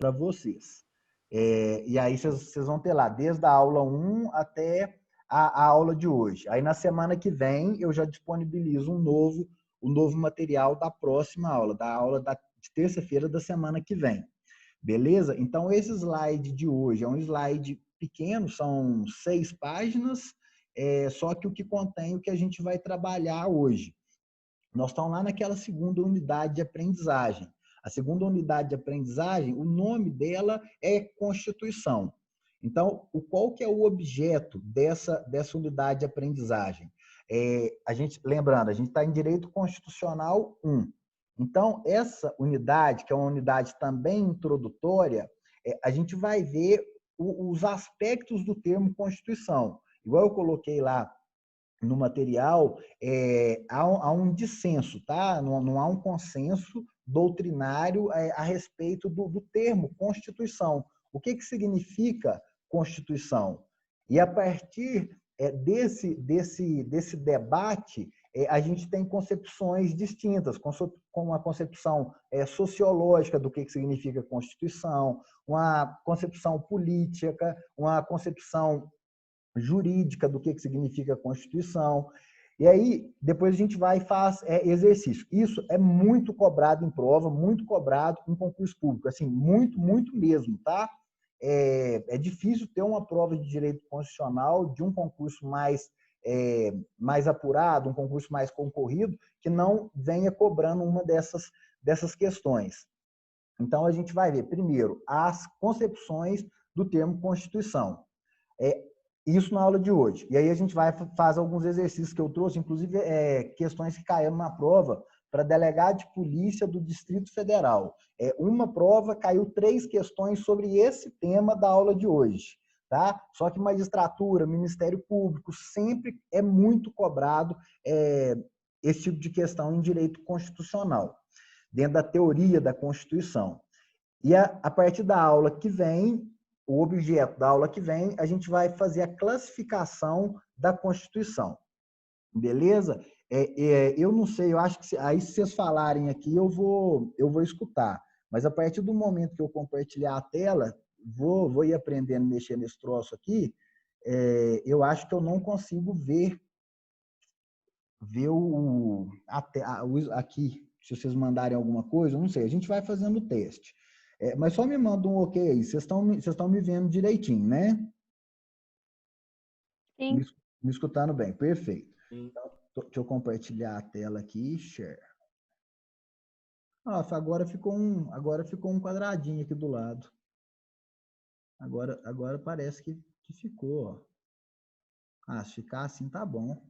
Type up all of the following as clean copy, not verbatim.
para vocês. E aí vocês vão ter lá, desde a aula 1 até a aula de hoje. Aí na semana que vem eu já disponibilizo o novo material da próxima aula, de terça-feira da semana que vem. Beleza? Então esse slide de hoje é um slide pequeno, são 6 páginas, só que o que contém o que a gente vai trabalhar hoje. Nós estamos lá naquela segunda unidade de aprendizagem. A segunda unidade de aprendizagem, o nome dela é Constituição. Então, qual que é o objeto dessa unidade de aprendizagem? Lembrando, a gente está em Direito Constitucional 1. Então, essa unidade, que é uma unidade também introdutória, a gente vai ver os aspectos do termo Constituição. Igual eu coloquei lá no material, há um dissenso, tá? Não há um consenso doutrinário a respeito do termo Constituição. O que significa Constituição? E a partir desse debate, a gente tem concepções distintas, com uma concepção sociológica do que significa Constituição, uma concepção política, uma concepção jurídica do que significa Constituição. E aí, depois a gente vai e faz exercício. Isso é muito cobrado em prova, muito cobrado em concurso público. Assim, muito, muito mesmo, tá? É difícil ter uma prova de direito constitucional de um concurso mais apurado, um concurso mais concorrido, que não venha cobrando uma dessas questões. Então, a gente vai ver, primeiro, as concepções do termo Constituição. Isso na aula de hoje. E aí a gente vai fazer alguns exercícios que eu trouxe, inclusive questões que caíram na prova para delegado de polícia do Distrito Federal. Uma prova caiu 3 questões sobre esse tema da aula de hoje. Tá? Só que magistratura, Ministério Público, sempre é muito cobrado esse tipo de questão em direito constitucional, dentro da teoria da Constituição. E a partir da aula que vem, o objeto da aula que vem, a gente vai fazer a classificação da Constituição. Beleza? Eu não sei, eu acho que aí se vocês falarem aqui, eu vou escutar. Mas a partir do momento que eu compartilhar a tela, vou ir aprendendo a mexer nesse troço aqui, eu acho que eu não consigo ver aqui, se vocês mandarem alguma coisa, eu não sei, a gente vai fazendo o teste. Mas só me manda um ok aí, vocês estão me vendo direitinho, né? Sim. Me escutando bem, perfeito. Então, deixa eu compartilhar a tela aqui, share. Nossa, agora ficou um quadradinho aqui do lado. Agora parece que ficou, ó. Se ficar assim tá bom.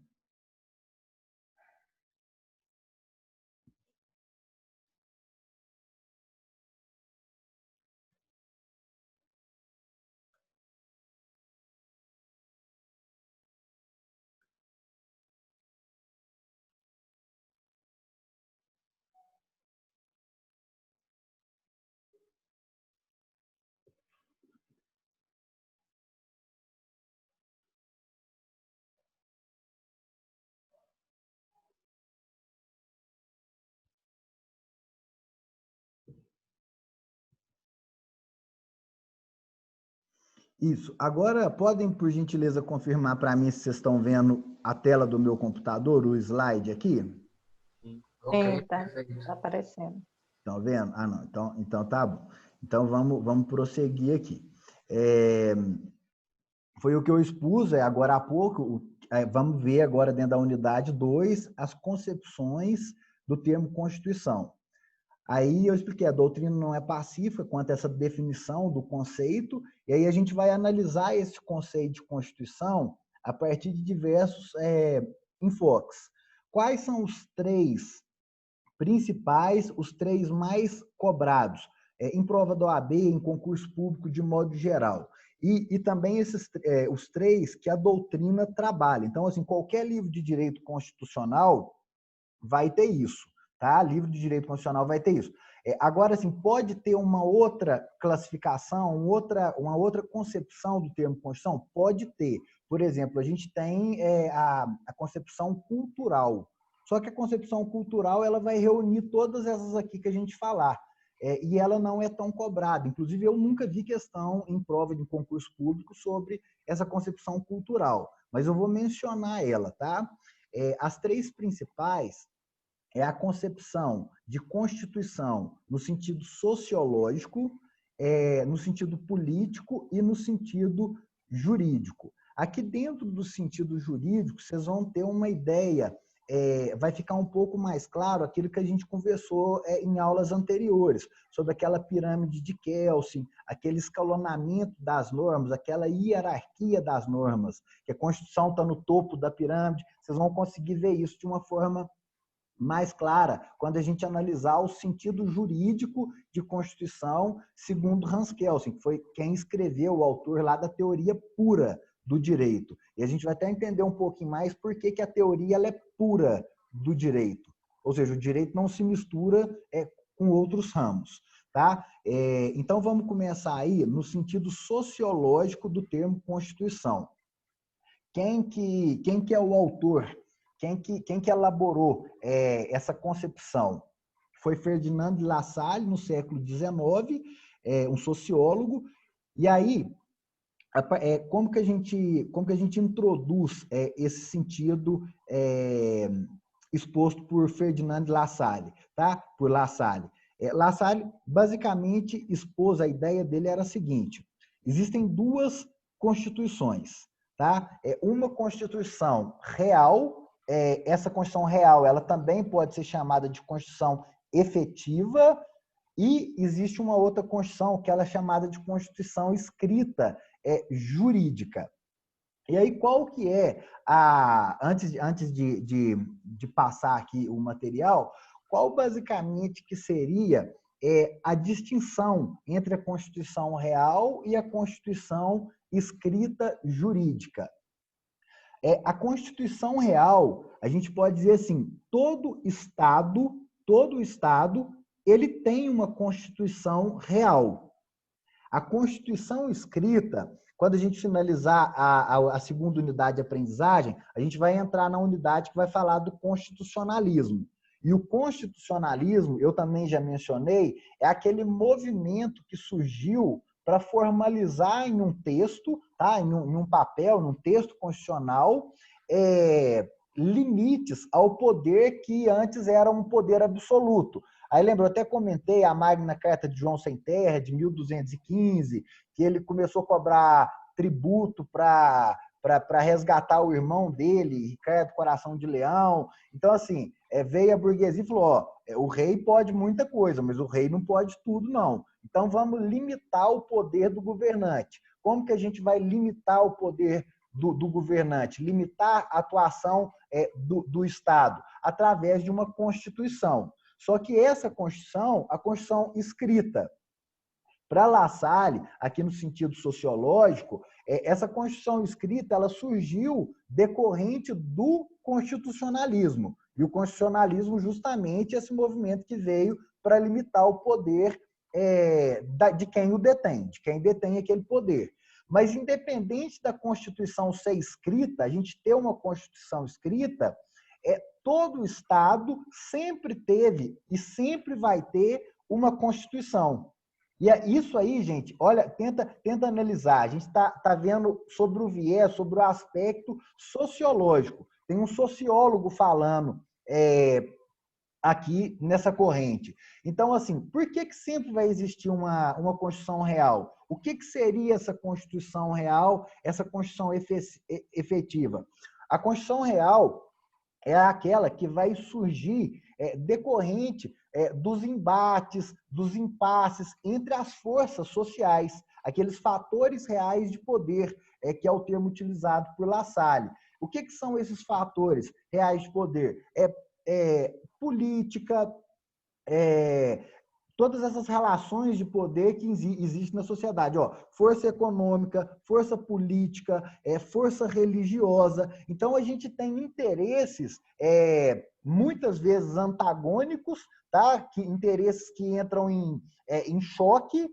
Isso. Agora, podem, por gentileza, confirmar para mim se vocês estão vendo a tela do meu computador, o slide aqui? Sim, tá aparecendo. Estão vendo? Ah, não. Então tá bom. Então, vamos prosseguir aqui. Foi o que eu expus agora há pouco. Vamos ver agora, dentro da unidade 2, as concepções do termo Constituição. Aí eu expliquei, a doutrina não é pacífica quanto a essa definição do conceito, e aí a gente vai analisar esse conceito de Constituição a partir de diversos enfoques. Quais são os 3 principais, os 3 mais cobrados em prova da OAB, em concurso público de modo geral? E também os 3 que a doutrina trabalha. Então, assim, qualquer livro de direito constitucional vai ter isso. Tá? Livro de direito constitucional vai ter isso. Agora, assim, pode ter uma outra classificação, uma outra concepção do termo Constituição? Pode ter. Por exemplo, a gente tem a concepção cultural. Só que a concepção cultural ela vai reunir todas essas aqui que a gente falar. e ela não é tão cobrada. Inclusive, eu nunca vi questão em prova de concurso público sobre essa concepção cultural, mas eu vou mencionar ela, tá? As três principais é a concepção de constituição no sentido sociológico, no sentido político e no sentido jurídico. Aqui dentro do sentido jurídico, vocês vão ter uma ideia, vai ficar um pouco mais claro aquilo que a gente conversou em aulas anteriores, sobre aquela pirâmide de Kelsen, aquele escalonamento das normas, aquela hierarquia das normas, que a Constituição está no topo da pirâmide, vocês vão conseguir ver isso de uma forma mais clara quando a gente analisar o sentido jurídico de Constituição, segundo Hans Kelsen, que foi quem escreveu, o autor lá da teoria pura do direito. E a gente vai até entender um pouquinho mais por que a teoria ela é pura do direito. Ou seja, o direito não se mistura com outros ramos. Tá? Então, vamos começar aí no sentido sociológico do termo Constituição. Quem que é o autor? Quem que elaborou essa concepção? Foi Ferdinand de La Salle, no século XIX, um sociólogo. E aí, como que a gente introduz esse sentido exposto por Ferdinand de La Salle, tá? Por La Salle. La Salle, basicamente, expôs a ideia dele era a seguinte: existem duas constituições, tá? Uma constituição real. Essa Constituição real, ela também pode ser chamada de Constituição efetiva, e existe uma outra Constituição que ela é chamada de Constituição escrita, jurídica. E aí, qual que é antes de passar aqui o material, qual basicamente que seria a distinção entre a Constituição real e a Constituição escrita jurídica? A Constituição real, a gente pode dizer assim, todo Estado, ele tem uma Constituição real. A Constituição escrita, quando a gente finalizar a segunda unidade de aprendizagem, a gente vai entrar na unidade que vai falar do constitucionalismo. E o constitucionalismo, eu também já mencionei, é aquele movimento que surgiu para formalizar em um texto, tá? em um papel, num texto constitucional, limites ao poder que antes era um poder absoluto. Aí lembra, eu até comentei a Magna Carta de João Sem Terra, de 1215, que ele começou a cobrar tributo para resgatar o irmão dele, Ricardo Coração de Leão. Então, assim, veio a burguesia e falou, o rei pode muita coisa, mas o rei não pode tudo, não. Então, vamos limitar o poder do governante. Como que a gente vai limitar o poder do governante? Limitar a atuação do Estado? Através de uma Constituição. Só que essa Constituição, a Constituição escrita, para La Salle, aqui no sentido sociológico, essa Constituição escrita ela surgiu decorrente do constitucionalismo. E o constitucionalismo, justamente, é esse movimento que veio para limitar o poder de quem o detém, de quem detém aquele poder. Mas, independente da Constituição ser escrita, a gente ter uma Constituição escrita, todo Estado sempre teve e sempre vai ter uma Constituição. E isso aí, gente, olha, tenta analisar. A gente está vendo sobre o viés, sobre o aspecto sociológico. Tem um sociólogo falando aqui nessa corrente. Então, assim, por que sempre vai existir uma Constituição real? O que seria essa Constituição real, essa Constituição efetiva? A Constituição real é aquela que vai surgir decorrente dos embates, dos impasses entre as forças sociais, aqueles fatores reais de poder, que é o termo utilizado por La Salle. O que são esses fatores reais de poder? Política, todas essas relações de poder que existem na sociedade. Força econômica, força política, força religiosa. Então, a gente tem interesses muitas vezes antagônicos, tá? Interesses que entram em choque,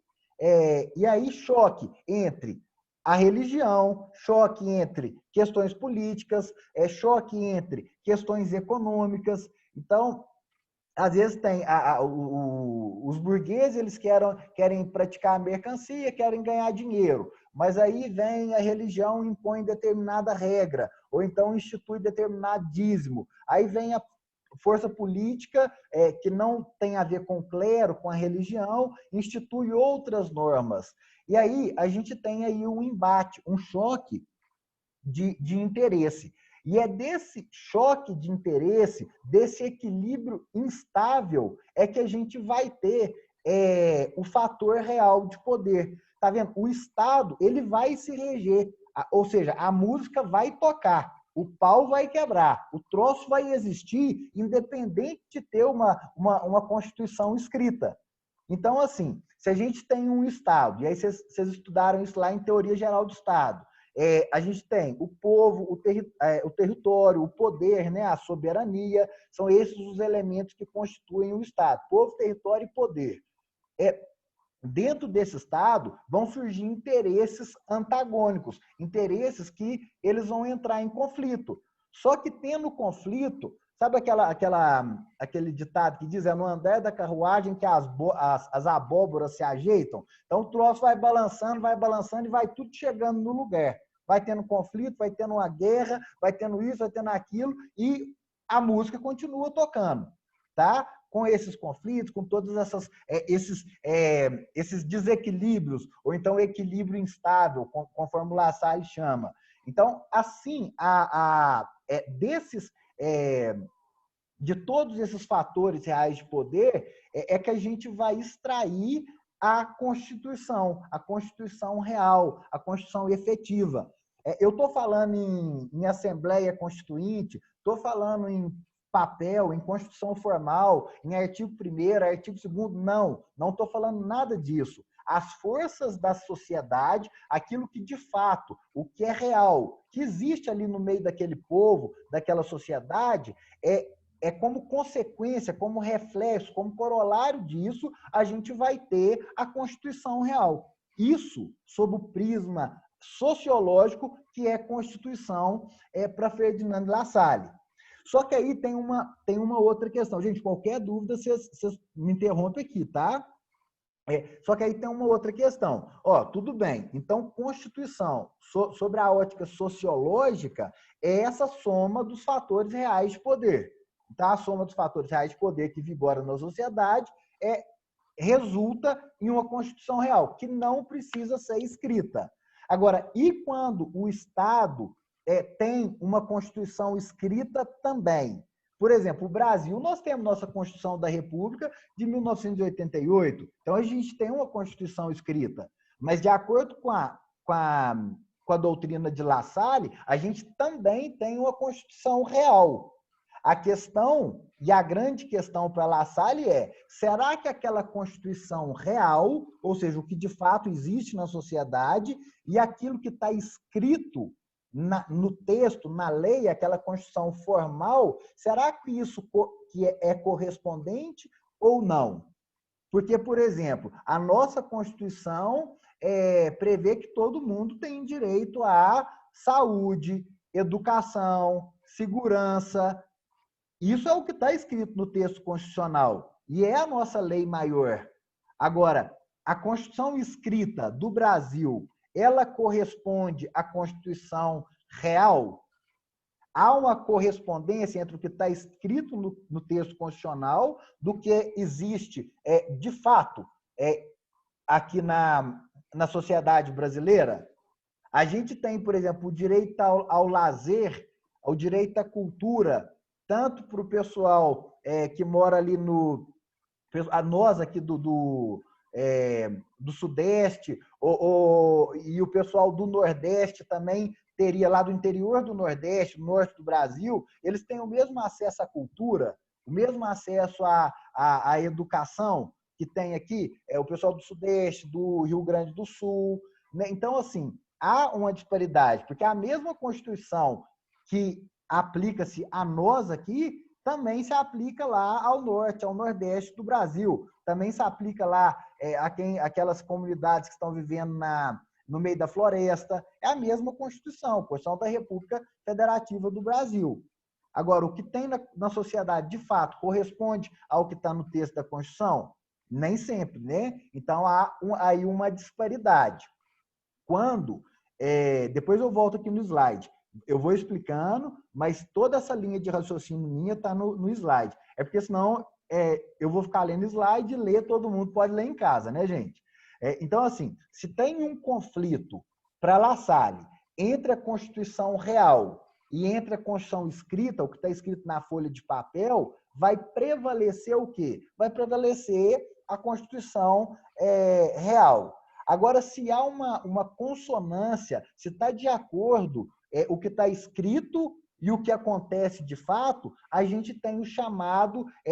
e aí choque entre a religião, choque entre questões políticas, choque entre questões econômicas. Então, às vezes tem os burgueses, eles querem praticar a mercancia, querem ganhar dinheiro, mas aí vem a religião e impõe determinada regra, ou então institui determinado dízimo. Aí vem a força política, que não tem a ver com o clero, com a religião, institui outras normas. E aí a gente tem aí um embate, um choque de interesse. E é desse choque de interesse, desse equilíbrio instável, é que a gente vai ter o fator real de poder. Tá vendo? O Estado, ele vai se reger, ou seja, a música vai tocar, o pau vai quebrar, o troço vai existir, independente de ter uma Constituição escrita. Então, assim, se a gente tem um Estado, e aí vocês estudaram isso lá em Teoria Geral do Estado, a gente tem o povo, o território, o poder, né, a soberania, são esses os elementos que constituem o Estado. Povo, território e poder. Dentro desse Estado vão surgir interesses antagônicos, interesses que eles vão entrar em conflito. Só que tendo conflito, sabe aquele ditado que diz, no andar da carruagem que as abóboras se ajeitam? Então o troço vai balançando e vai tudo chegando no lugar. Vai tendo conflito, vai tendo uma guerra, vai tendo isso, vai tendo aquilo, e a música continua tocando, tá? Com esses conflitos, com todos esses desequilíbrios, ou então equilíbrio instável, conforme o La Salle chama. Então, assim, de todos esses fatores reais de poder, que a gente vai extrair a Constituição real, a Constituição efetiva. Eu estou falando em Assembleia Constituinte, estou falando em papel, em Constituição formal, em artigo 1º, artigo 2º, não estou falando nada disso. As forças da sociedade, aquilo que de fato, o que é real, que existe ali no meio daquele povo, daquela sociedade, como consequência, como reflexo, como corolário disso, a gente vai ter a Constituição real. Isso sob o prisma sociológico que é Constituição para Ferdinand de La Salle. Só que aí tem uma outra questão. Gente, qualquer dúvida, vocês me interrompem aqui, tá? Só que aí tem uma outra questão. Tudo bem, então Constituição, sobre a ótica sociológica, é essa soma dos fatores reais de poder. Então, a soma dos fatores reais de poder que vigoram na sociedade resulta em uma Constituição real, que não precisa ser escrita. Agora, e quando o Estado tem uma Constituição escrita também? Por exemplo, o Brasil, nós temos nossa Constituição da República de 1988, então a gente tem uma Constituição escrita, mas de acordo com a doutrina de La Salle, a gente também tem uma Constituição real. A questão, e a grande questão para La Salle será que aquela Constituição real, ou seja, o que de fato existe na sociedade, e aquilo que está escrito no texto, na lei, aquela Constituição formal, será que isso que é correspondente ou não? Porque, por exemplo, a nossa Constituição prevê que todo mundo tem direito à saúde, educação, segurança. Isso é o que está escrito no texto constitucional e é a nossa lei maior. Agora, a Constituição escrita do Brasil, ela corresponde à Constituição real? Há uma correspondência entre o que está escrito no texto constitucional do que existe de fato aqui na sociedade brasileira? A gente tem, por exemplo, o direito ao lazer, o direito à cultura, tanto para o pessoal que mora ali a nós aqui do Sudeste, e o pessoal do Nordeste também teria, lá do interior do Nordeste, norte do Brasil, eles têm o mesmo acesso à cultura, o mesmo acesso à educação que tem aqui, o pessoal do Sudeste, do Rio Grande do Sul, né? Então, assim, há uma disparidade, porque a mesma Constituição que aplica-se a nós aqui, também se aplica lá ao norte, ao nordeste do Brasil. Também se aplica lá aquelas comunidades que estão vivendo no meio da floresta. É a mesma Constituição, a Constituição da República Federativa do Brasil. Agora, o que tem na sociedade, de fato, corresponde ao que está no texto da Constituição? Nem sempre, né? Então, há aí uma disparidade. Depois eu volto aqui no slide, eu vou explicando, mas toda essa linha de raciocínio minha está no slide. É porque senão eu vou ficar lendo slide e ler, todo mundo pode ler em casa, né, gente? Então, assim, se tem um conflito para La Salle entre a Constituição real e entre a Constituição escrita, o que está escrito na folha de papel, vai prevalecer o quê? Vai prevalecer a Constituição real. Agora, se há uma consonância, se está de acordo o que está escrito e o que acontece de fato, a gente tem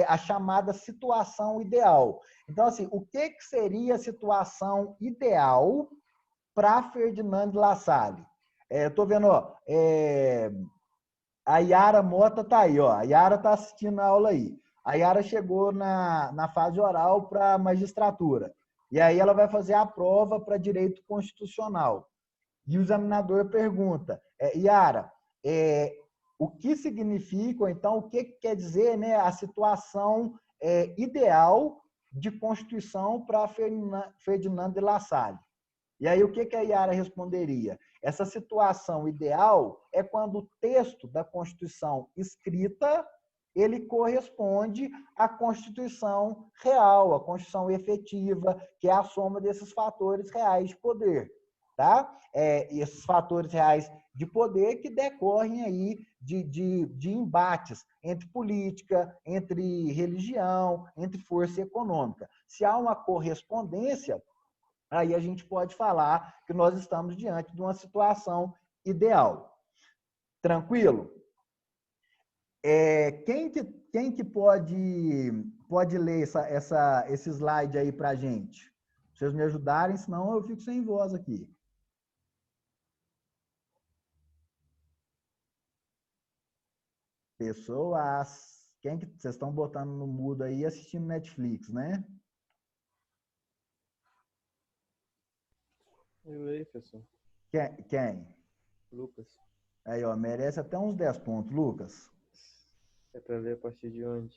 a chamada situação ideal. Então, assim, o que seria a situação ideal para Ferdinand de La Salle? Estou vendo, ó, a Yara Mota está aí, ó, a Yara está assistindo a aula aí. A Yara chegou na fase oral para a magistratura. E aí ela vai fazer a prova para direito constitucional. E o examinador pergunta, Yara, o que significa, ou então, o que quer dizer, né, a situação ideal de Constituição para Ferdinand de La Salle? E aí, o que a Yara responderia? Essa situação ideal é quando o texto da Constituição escrita ele corresponde à Constituição real, à Constituição efetiva, que é a soma desses fatores reais de poder. Tá? Esses fatores reais de poder que decorrem aí de embates entre política, entre religião, entre força econômica. Se há uma correspondência, aí a gente pode falar que nós estamos diante de uma situação ideal. Tranquilo? Quem que pode ler esse slide aí para a gente? Se vocês me ajudarem, senão eu fico sem voz aqui. Pessoas, quem que vocês estão botando no mudo aí assistindo Netflix, né? Eu aí, professor. Quem? Lucas. Aí, ó, merece até uns 10 pontos, Lucas. É para ler a partir de onde?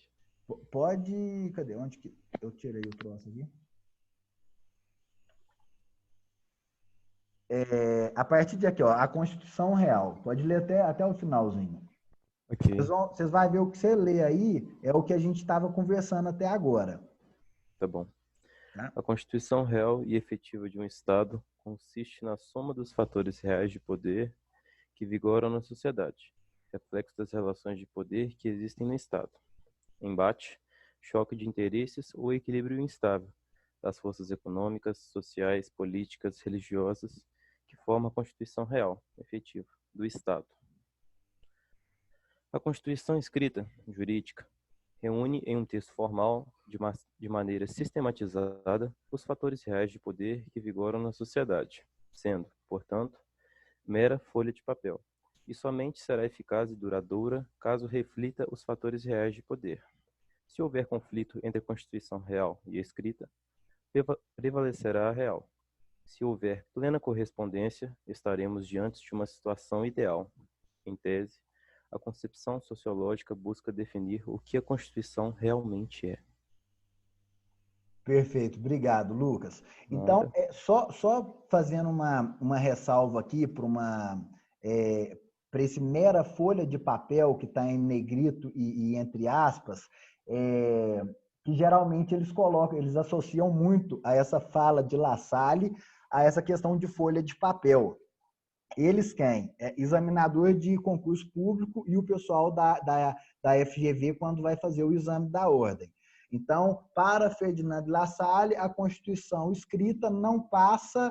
Pode... Cadê? Onde que eu tirei o troço aqui? A partir de aqui, ó, a Constituição Real. Pode ler até o finalzinho. Ok. Vocês vão ver o que você lê aí, é o que a gente estava conversando até agora. Tá bom. Tá? A Constituição real e efetiva de um Estado consiste na soma dos fatores reais de poder que vigoram na sociedade, reflexo das relações de poder que existem no Estado. Embate, choque de interesses ou equilíbrio instável das forças econômicas, sociais, políticas, religiosas que formam a Constituição real, efetiva, do Estado. A Constituição escrita, jurídica, reúne em um texto formal, de maneira sistematizada, os fatores reais de poder que vigoram na sociedade, sendo, portanto, mera folha de papel, e somente será eficaz e duradoura caso reflita os fatores reais de poder. Se houver conflito entre a Constituição real e a escrita, prevalecerá a real. Se houver plena correspondência, estaremos diante de uma situação ideal. Em tese, a concepção sociológica busca definir o que a Constituição realmente é. Perfeito, obrigado, Lucas. Então, só fazendo uma ressalva aqui para esse mera folha de papel que está em negrito e entre aspas, que geralmente eles associam muito a essa fala de La Salle, a essa questão de folha de papel. Eles quem? Examinador de concurso público e o pessoal da FGV quando vai fazer o exame da ordem. Então, para Ferdinand de La Salle, a Constituição escrita não passa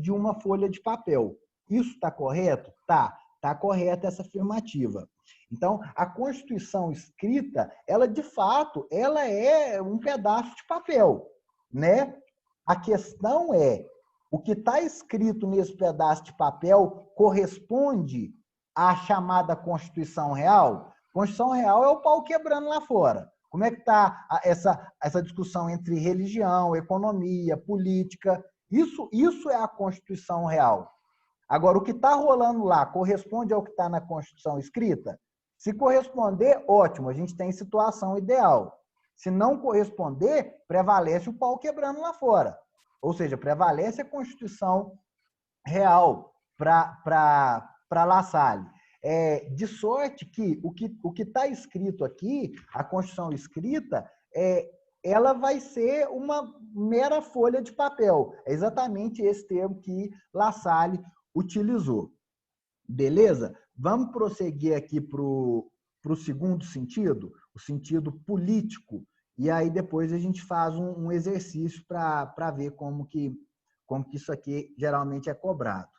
de uma folha de papel. Isso está correto? Tá correta essa afirmativa. Então, a Constituição escrita, ela de fato, ela é um pedaço de papel, né? A questão é, o que está escrito nesse pedaço de papel corresponde à chamada Constituição Real? Constituição Real é o pau quebrando lá fora. Como é que está essa discussão entre religião, economia, política? Isso é a Constituição Real. Agora, o que está rolando lá corresponde ao que está na Constituição escrita? Se corresponder, ótimo, a gente tem situação ideal. Se não corresponder, prevalece o pau quebrando lá fora. Ou seja, prevalece a Constituição real para La Salle. De sorte que o que está escrito aqui, a Constituição escrita, ela vai ser uma mera folha de papel. É exatamente esse termo que La Salle utilizou. Beleza? Vamos prosseguir aqui para o segundo sentido, o sentido político, e aí depois a gente faz um exercício para ver como que isso aqui geralmente é cobrado.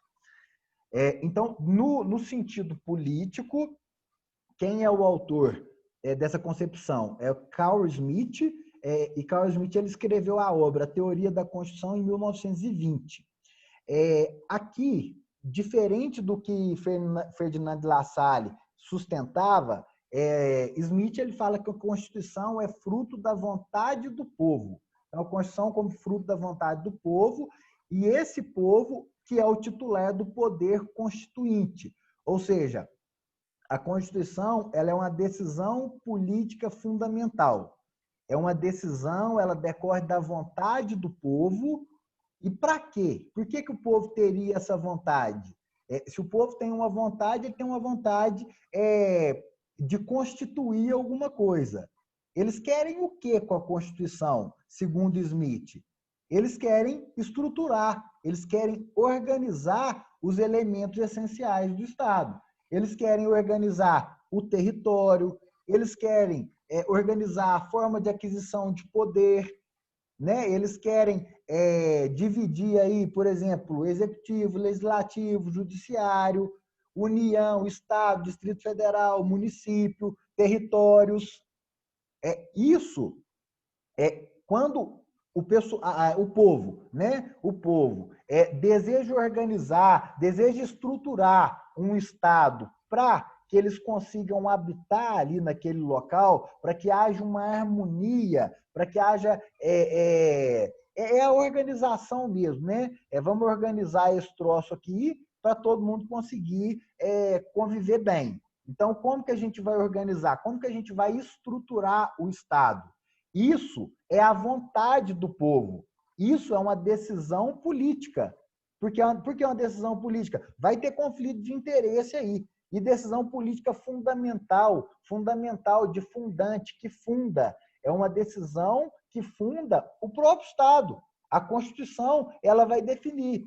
Então, no sentido político, quem é o autor dessa concepção? É o Carl Schmitt, e Carl Schmitt ele escreveu a obra Teoria da Constituição em 1920. Aqui, diferente do que Ferdinand de La Salle sustentava, Schmitt ele fala que a Constituição é fruto da vontade do povo. Então, a Constituição como fruto da vontade do povo, e esse povo que é o titular do poder constituinte. Ou seja, a Constituição ela é uma decisão política fundamental. É uma decisão, ela decorre da vontade do povo. E para quê? Por que o povo teria essa vontade? Se o povo tem uma vontade, ele tem uma vontade de constituir alguma coisa. Eles querem o que com a Constituição, segundo Schmitt? Eles querem estruturar, eles querem organizar os elementos essenciais do Estado. Eles querem organizar o território, eles querem organizar a forma de aquisição de poder, né? Eles querem dividir aí, por exemplo, executivo, legislativo, judiciário, União, Estado, Distrito Federal, município, territórios. Isso quando o povo, né? O povo deseja organizar, deseja estruturar um Estado para que eles consigam habitar ali naquele local, para que haja uma harmonia, para que haja a organização mesmo, né? Vamos organizar esse troço aqui para todo mundo conseguir conviver bem. Então, como que a gente vai organizar? Como que a gente vai estruturar o Estado? Isso é a vontade do povo. Isso é uma decisão política. Por que é uma decisão política? Vai ter conflito de interesse aí. E decisão política fundamental, de fundante, que funda. É uma decisão que funda o próprio Estado. A Constituição, ela vai definir.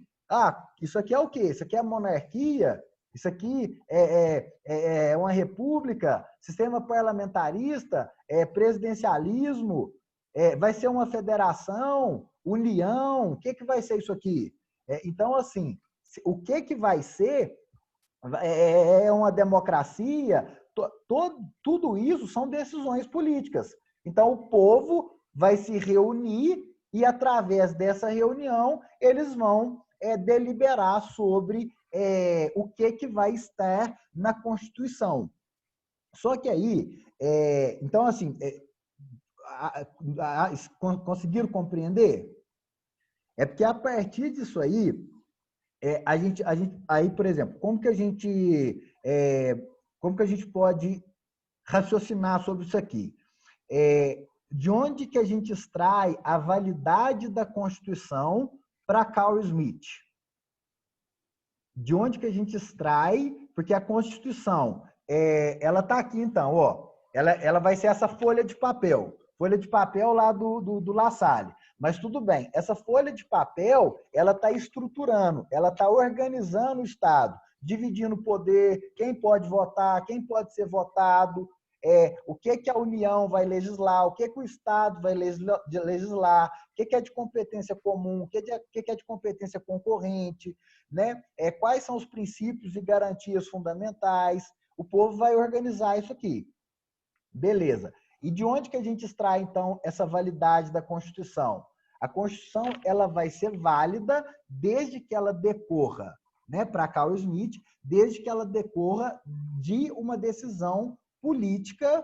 Isso aqui é o quê? Isso aqui é monarquia? Isso aqui é uma república? Sistema parlamentarista? Presidencialismo? Vai ser uma federação? União? O que vai ser isso aqui? Então, assim, o que vai ser é uma democracia? Tudo isso são decisões políticas. Então, o povo vai se reunir e, através dessa reunião, eles vão deliberar sobre o que vai estar na Constituição. Só que aí, então, assim, conseguiram compreender? É porque a partir disso aí, aí, por exemplo, como que a gente pode raciocinar sobre isso aqui? De onde que a gente extrai a validade da Constituição para Carl Schmitt? De onde que a gente extrai? Porque a Constituição, ela está aqui, então, ela vai ser essa folha de papel lá do La Salle. Mas tudo bem, essa folha de papel, ela está estruturando, ela está organizando o Estado, dividindo o poder, quem pode votar, quem pode ser votado, o que a União vai legislar, o que o Estado vai legislar, o que é de competência comum, o que é de competência concorrente, né? Quais são os princípios e garantias fundamentais. O povo vai organizar isso aqui. Beleza. E de onde que a gente extrai, então, essa validade da Constituição? A Constituição ela vai ser válida desde que ela decorra, né, para Carl Schmitt, desde que ela decorra de uma decisão política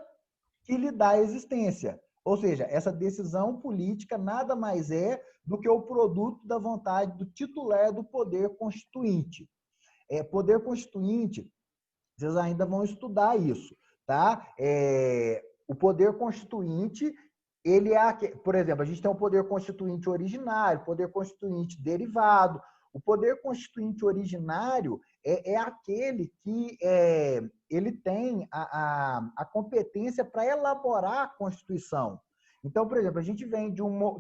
que lhe dá existência. Ou seja, essa decisão política nada mais é do que o produto da vontade do titular do poder constituinte. Poder constituinte, vocês ainda vão estudar isso. tá? O poder constituinte, ele é, por exemplo, a gente tem o poder constituinte originário, poder constituinte derivado. O poder constituinte originário é aquele que ele tem a competência para elaborar a Constituição. Então, por exemplo, a gente vem de um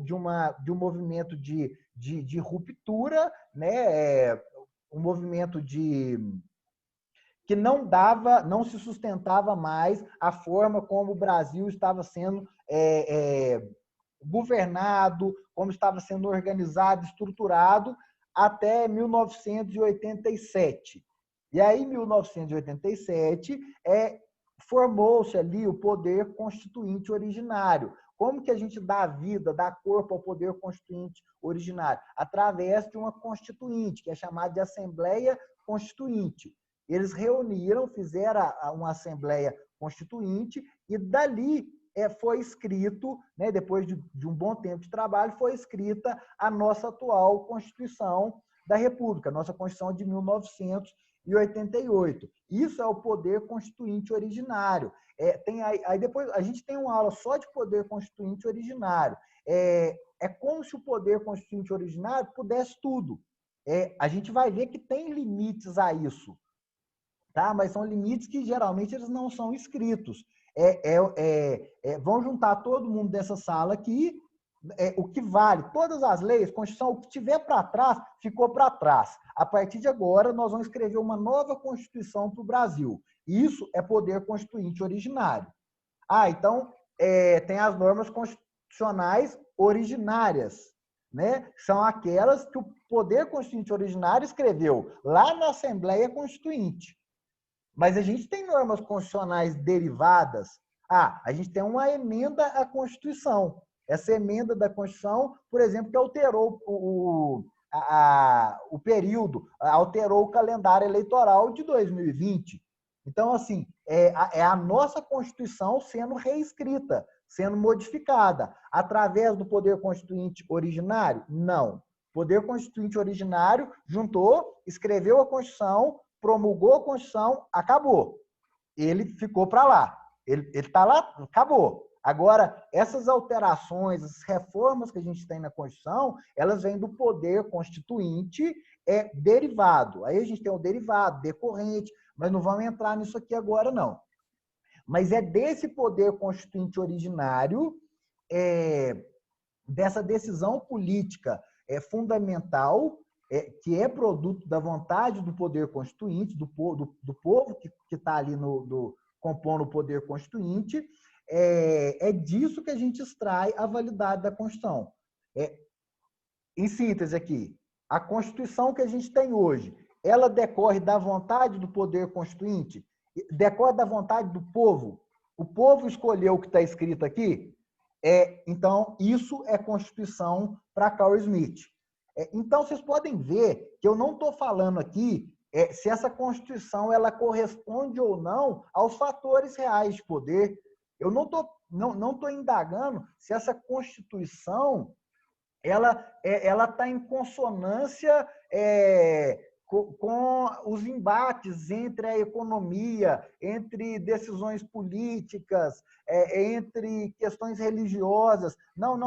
movimento de ruptura, né? Um movimento que não se sustentava mais a forma como o Brasil estava sendo governado, como estava sendo organizado, estruturado, até 1987. E aí, em 1987, formou-se ali o poder constituinte originário. Como que a gente dá vida, dá corpo ao poder constituinte originário? Através de uma constituinte, que é chamada de Assembleia Constituinte. Eles reuniram, fizeram uma Assembleia Constituinte e dali foi escrito, né, depois de um bom tempo de trabalho, foi escrita a nossa atual Constituição da República, a nossa Constituição de 1988. Isso é o poder constituinte originário. Aí depois a gente tem uma aula só de poder constituinte originário. É como se o poder constituinte originário pudesse tudo. A gente vai ver que tem limites a isso, tá? Mas são limites que geralmente eles não são escritos. Vão juntar todo mundo dessa sala aqui, o que vale, todas as leis, Constituição, o que tiver para trás, ficou para trás. A partir de agora, nós vamos escrever uma nova Constituição para o Brasil. Isso é poder constituinte originário. Então, tem as normas constitucionais originárias, né? São aquelas que o poder constituinte originário escreveu lá na Assembleia Constituinte. Mas a gente tem normas constitucionais derivadas. A gente tem uma emenda à Constituição. Essa emenda da Constituição, por exemplo, que alterou o período, alterou o calendário eleitoral de 2020. Então, assim, é a nossa Constituição sendo reescrita, sendo modificada. Através do poder constituinte originário? Não. O poder constituinte originário juntou, escreveu a Constituição, promulgou a Constituição, acabou. Ele ficou para lá. Ele está lá, acabou. Agora, essas alterações, essas reformas que a gente tem na Constituição, elas vêm do poder constituinte derivado. Aí a gente tem o derivado, decorrente, mas não vamos entrar nisso aqui agora, não. Mas é desse poder constituinte originário, dessa decisão política fundamental, que é produto da vontade do poder constituinte, do povo que está ali compondo o poder constituinte, é disso que a gente extrai a validade da Constituição. Em síntese aqui, a Constituição que a gente tem hoje, ela decorre da vontade do poder constituinte? Decorre da vontade do povo? O povo escolheu o que está escrito aqui? Então, isso é Constituição para Carl Smith. Então, vocês podem ver que eu não estou falando aqui se essa Constituição ela corresponde ou não aos fatores reais de poder. Eu não estou indagando se essa Constituição ela está em consonância com os embates entre a economia, entre decisões políticas, entre questões religiosas. Não.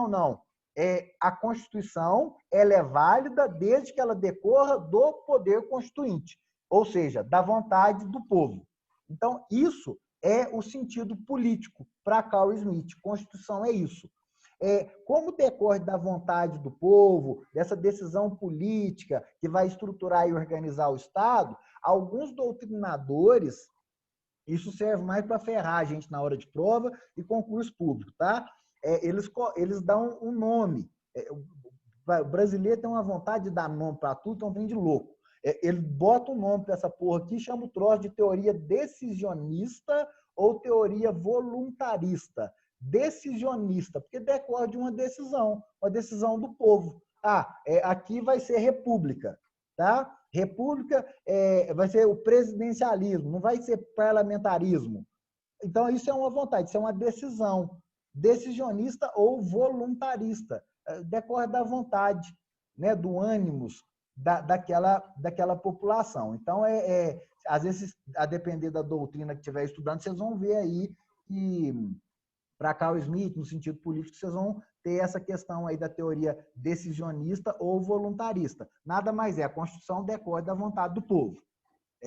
A Constituição ela é válida desde que ela decorra do poder constituinte, ou seja, da vontade do povo. Então, isso é o sentido político para Carl Smith. Constituição é isso. Como decorre da vontade do povo, dessa decisão política que vai estruturar e organizar o Estado, alguns doutrinadores, isso serve mais para ferrar a gente na hora de prova e concurso público, tá? Eles dão um nome. O brasileiro tem uma vontade de dar nome para tudo, então vem de louco. Ele bota um nome para essa porra aqui e chama o troço de teoria decisionista ou teoria voluntarista. Decisionista, porque decorre de uma decisão do povo. Aqui vai ser república, tá? República vai ser o presidencialismo, não vai ser parlamentarismo. Então, isso é uma vontade, isso é uma decisão. Decisionista ou voluntarista. Decorre da vontade, né? Do ânimos daquela população. Então, às vezes, a depender da doutrina que estiver estudando, vocês vão ver aí que, para Carl Smith, no sentido político, vocês vão ter essa questão aí da teoria decisionista ou voluntarista. Nada mais é, a Constituição decorre da vontade do povo.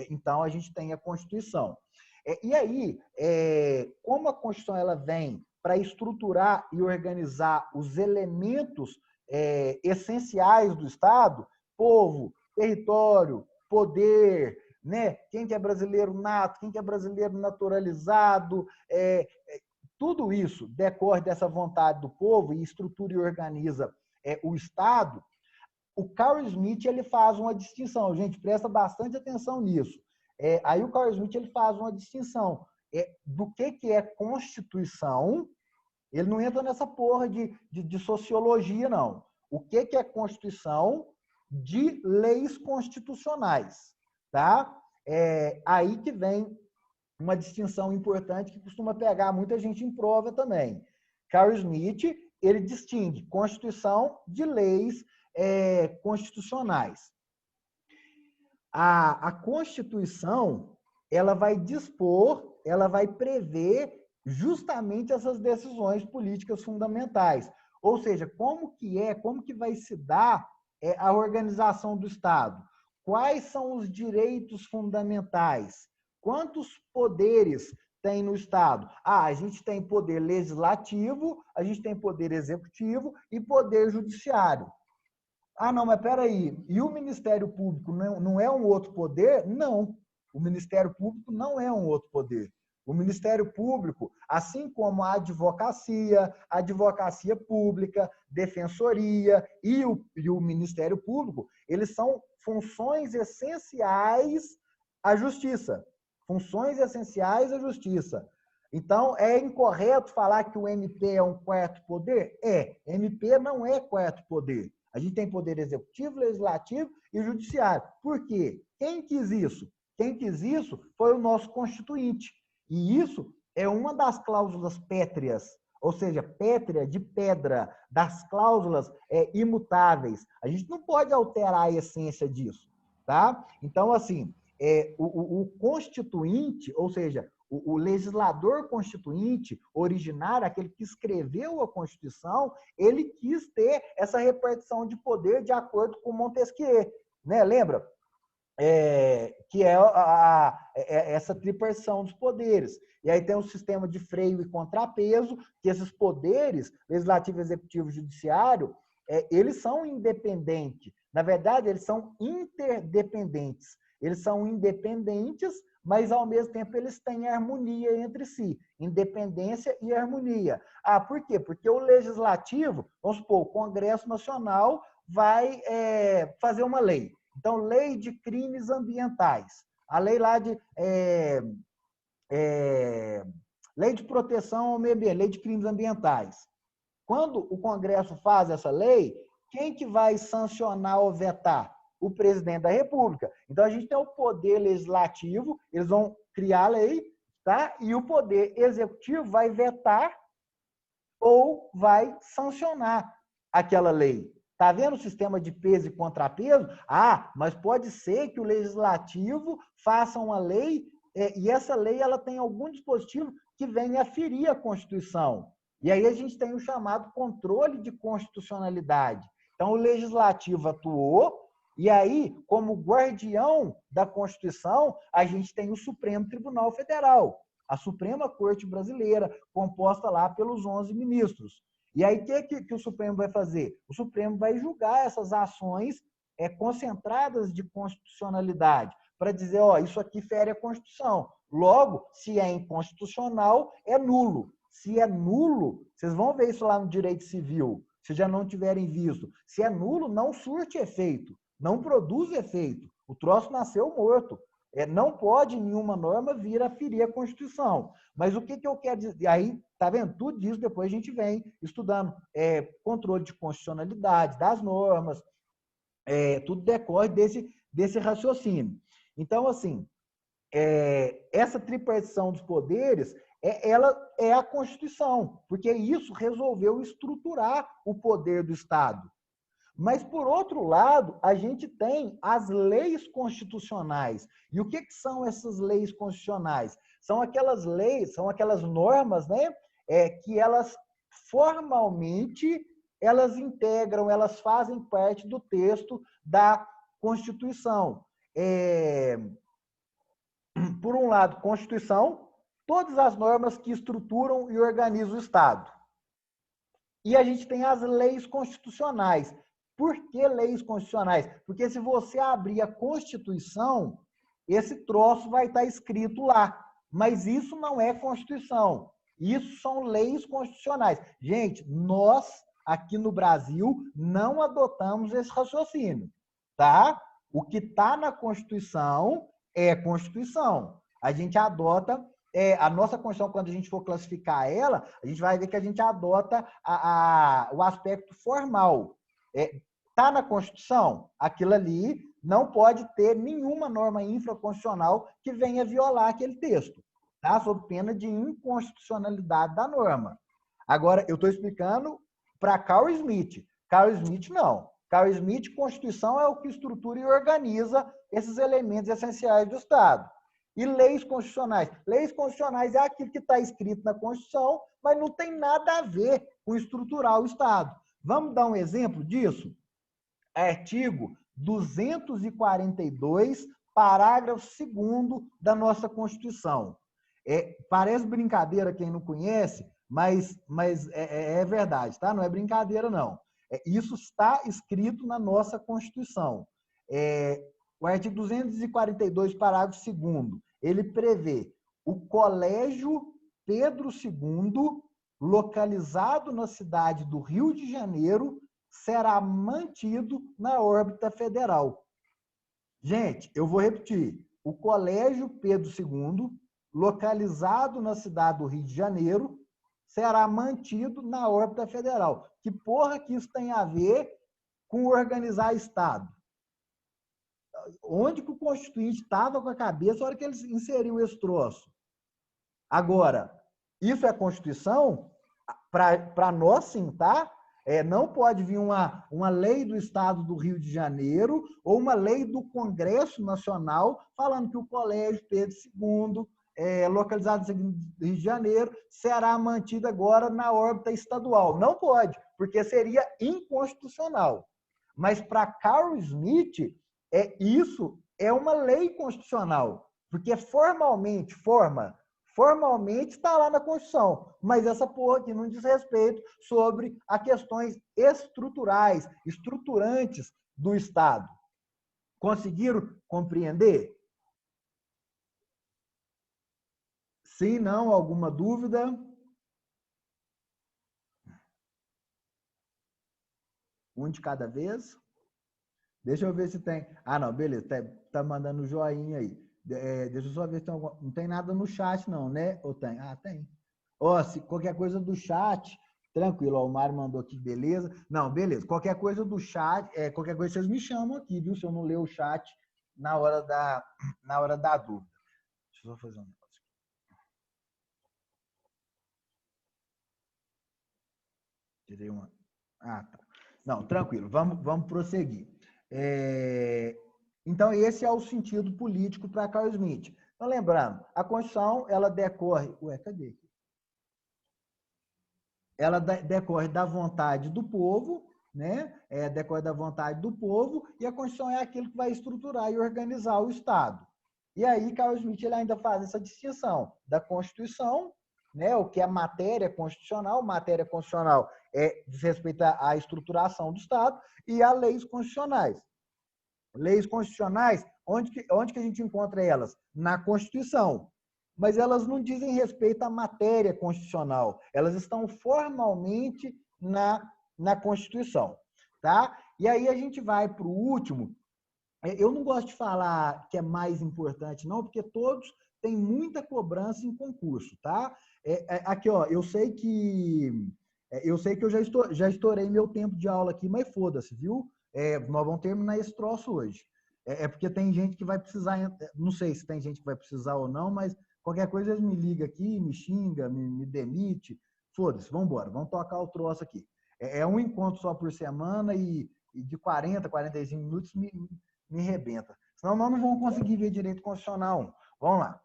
Então, a gente tem a Constituição. E aí, como a Constituição ela vem para estruturar e organizar os elementos essenciais do Estado, povo, território, poder, né? Quem que é brasileiro nato, quem que é brasileiro naturalizado, tudo isso decorre dessa vontade do povo e estrutura e organiza o Estado. O Carl Smith ele faz uma distinção, gente, presta bastante atenção nisso. Aí o Carl Smith ele faz uma distinção do que é Constituição. Ele não entra nessa porra de sociologia, não. O que é Constituição de leis constitucionais, tá? Aí que vem uma distinção importante que costuma pegar muita gente em prova também. Carl Smith, ele distingue Constituição de leis constitucionais. A Constituição, ela vai dispor, ela vai prever justamente essas decisões políticas fundamentais. Ou seja, como que vai se dar a organização do Estado? Quais são os direitos fundamentais? Quantos poderes tem no Estado? A gente tem poder legislativo, a gente tem poder executivo e poder judiciário. Não, mas peraí, e o Ministério Público não é um outro poder? Não, o Ministério Público não é um outro poder. O Ministério Público, assim como a advocacia pública, defensoria e o Ministério Público, eles são funções essenciais à justiça. Funções essenciais à justiça. Então, é incorreto falar que o MP é um quarto poder? MP não é quarto poder. A gente tem poder executivo, legislativo e judiciário. Por quê? Quem quis isso? Quem quis isso foi o nosso Constituinte. E isso é uma das cláusulas pétreas, ou seja, pétrea de pedra, das cláusulas imutáveis. A gente não pode alterar a essência disso, tá? Então, assim, o Constituinte, ou seja, o legislador constituinte, originário, aquele que escreveu a Constituição, ele quis ter essa repartição de poder de acordo com Montesquieu, né? Lembra? Que é essa tripartição dos poderes. E aí tem um sistema de freio e contrapeso, que esses poderes, legislativo, executivo e judiciário, eles são independentes. Na verdade, eles são interdependentes. Eles são independentes, mas, ao mesmo tempo, eles têm harmonia entre si. Independência e harmonia. Por quê? Porque o legislativo, vamos supor, o Congresso Nacional vai fazer uma lei. Então, lei de crimes ambientais. A lei lá de... lei de proteção ao meio ambiente, lei de crimes ambientais. Quando o Congresso faz essa lei, quem que vai sancionar ou vetar? O presidente da República. Então, a gente tem o poder legislativo, eles vão criar a lei, tá? E o poder executivo vai vetar ou vai sancionar aquela lei. Tá vendo o sistema de peso e contrapeso? Mas pode ser que o legislativo faça uma lei e essa lei ela tem algum dispositivo que venha a ferir a Constituição. E aí a gente tem o chamado controle de constitucionalidade. Então, o legislativo atuou, e aí, como guardião da Constituição, a gente tem o Supremo Tribunal Federal, a Suprema Corte Brasileira, composta lá pelos 11 ministros. E aí, o que o Supremo vai fazer? O Supremo vai julgar essas ações concentradas de constitucionalidade, para dizer, isso aqui fere a Constituição. Logo, se é inconstitucional, é nulo. Se é nulo, vocês vão ver isso lá no direito civil, se já não tiverem visto. Se é nulo, não surte efeito. Não produz efeito. O troço nasceu morto. Não pode nenhuma norma vir a ferir a Constituição. Mas o que eu quero dizer? Aí, tá vendo? Tudo isso depois a gente vem estudando. Controle de constitucionalidade das normas, tudo decorre desse raciocínio. Então, assim, essa tripartição dos poderes, ela é a Constituição, porque isso resolveu estruturar o poder do Estado. Mas, por outro lado, a gente tem as leis constitucionais. E o que são essas leis constitucionais? São aquelas leis, são aquelas normas, né, que elas formalmente elas integram, elas fazem parte do texto da Constituição. Por um lado, Constituição, todas as normas que estruturam e organizam o Estado. E a gente tem as leis constitucionais. Por que leis constitucionais? Porque se você abrir a Constituição, esse troço vai estar escrito lá. Mas isso não é Constituição. Isso são leis constitucionais. Gente, nós, aqui no Brasil, não adotamos esse raciocínio, tá? O que está na Constituição é Constituição. A gente adota, a nossa Constituição, quando a gente for classificar ela, a gente vai ver que a gente adota o aspecto formal. Está na Constituição? Aquilo ali não pode ter nenhuma norma infraconstitucional que venha violar aquele texto, tá? Sob pena de inconstitucionalidade da norma. Agora, eu estou explicando para Carl Smith. Carl Smith, não. Carl Smith, Constituição é o que estrutura e organiza esses elementos essenciais do Estado. E leis constitucionais? Leis constitucionais é aquilo que está escrito na Constituição, mas não tem nada a ver com estruturar o Estado. Vamos dar um exemplo disso? Artigo 242, parágrafo 2º da nossa Constituição. Parece brincadeira quem não conhece, mas é verdade, tá? Não é brincadeira, não. Isso está escrito na nossa Constituição. O artigo 242, parágrafo 2º, ele prevê o Colégio Pedro II, localizado na cidade do Rio de Janeiro, será mantido na órbita federal. Gente, eu vou repetir. O Colégio Pedro II, localizado na cidade do Rio de Janeiro, será mantido na órbita federal. Que porra que isso tem a ver com organizar Estado? Onde que o Constituinte estava com a cabeça na hora que ele inseriu esse troço? Agora, isso é Constituição? Para nós, sim, tá? Não pode vir uma lei do Estado do Rio de Janeiro ou uma lei do Congresso Nacional falando que o Colégio Pedro II, localizado no Rio de Janeiro, será mantido agora na órbita estadual. Não pode, porque seria inconstitucional. Mas para Carl Smith, isso é uma lei constitucional, porque formalmente está lá na Constituição, mas essa porra aqui não diz respeito sobre as questões estruturais, estruturantes do Estado. Conseguiram compreender? Sim, não? Alguma dúvida? Um de cada vez? Deixa eu ver se tem. Ah, não, beleza. Tá mandando joinha aí. Deixa eu só ver se tem alguma... Não tem nada no chat, não, né? Ou tem? Ah, tem. Se qualquer coisa do chat, tranquilo. O Mário mandou aqui, beleza. Não, beleza. Qualquer coisa do chat, qualquer coisa vocês me chamam aqui, viu? Se eu não ler o chat na hora da dúvida. Deixa eu só fazer um negócio aqui. Tirei uma. Ah, tá. Não, tranquilo. Vamos prosseguir. Então, esse é o sentido político para Carl Smith. Então, lembrando, a Constituição, ela decorre... cadê? Ela decorre da vontade do povo, né? Decorre da vontade do povo, e a Constituição é aquilo que vai estruturar e organizar o Estado. E aí, Carl Smith ele ainda faz essa distinção da Constituição, né? O que é matéria constitucional. Matéria constitucional diz respeito à estruturação do Estado, e a leis constitucionais. Leis constitucionais, onde que a gente encontra elas? Na Constituição. Mas elas não dizem respeito à matéria constitucional. Elas estão formalmente na Constituição. Tá? E aí a gente vai para o último. Eu não gosto de falar que é mais importante, não, porque todos têm muita cobrança em concurso. Tá? Aqui, ó, eu sei que eu já estourei meu tempo de aula aqui, mas foda-se, viu? Nós vamos terminar esse troço hoje. Porque tem gente que vai precisar, não sei se tem gente que vai precisar ou não, mas qualquer coisa eles me ligam aqui, me xinga, me demite. Foda-se, vamos embora, vamos tocar o troço aqui. Um encontro só por semana e de 40, 45 minutos me arrebenta. Senão nós não vamos conseguir ver direito constitucional. Vamos lá.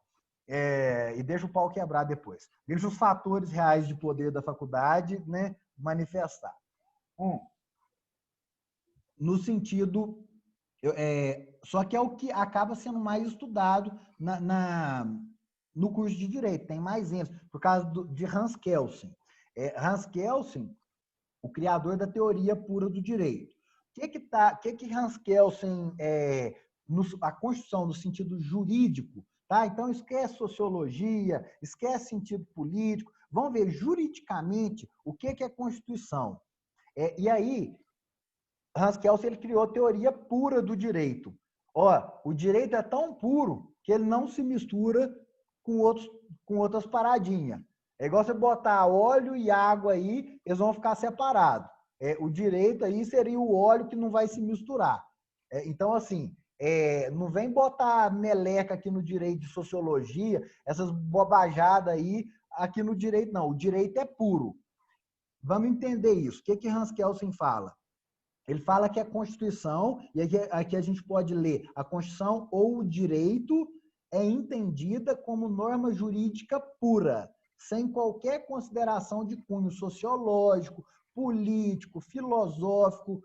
E deixa o pau quebrar depois. Deixa os fatores reais de poder da faculdade, né, manifestar. No sentido... só que é o que acaba sendo mais estudado no curso de Direito. Tem mais ênfase, por causa de Hans Kelsen. Hans Kelsen, o criador da teoria pura do direito. O que Hans Kelsen, a Constituição no sentido jurídico, tá? Então esquece sociologia, esquece sentido político, vamos ver juridicamente o que é Constituição. E aí, Hans Kelsen, ele criou a teoria pura do direito. O direito é tão puro que ele não se mistura com outras paradinhas. É igual você botar óleo e água aí, eles vão ficar separados. O direito aí seria o óleo que não vai se misturar. Então, assim, não vem botar meleca aqui no direito de sociologia, essas bobajadas aí aqui no direito, não. O direito é puro. Vamos entender isso. O que Hans Kelsen fala? Ele fala que a Constituição, e aqui a gente pode ler, a Constituição ou o direito é entendida como norma jurídica pura, sem qualquer consideração de cunho sociológico, político, filosófico.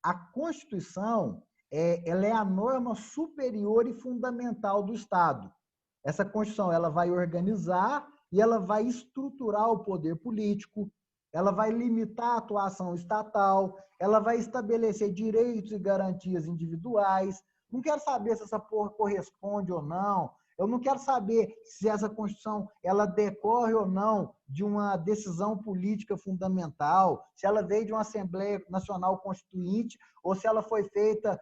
A Constituição, ela é a norma superior e fundamental do Estado. Essa Constituição, ela vai organizar e ela vai estruturar o poder político, ela vai limitar a atuação estatal, ela vai estabelecer direitos e garantias individuais. Não quero saber se essa porra corresponde ou não. Eu não quero saber se essa Constituição ela decorre ou não de uma decisão política fundamental, se ela veio de uma Assembleia Nacional Constituinte ou se ela foi feita,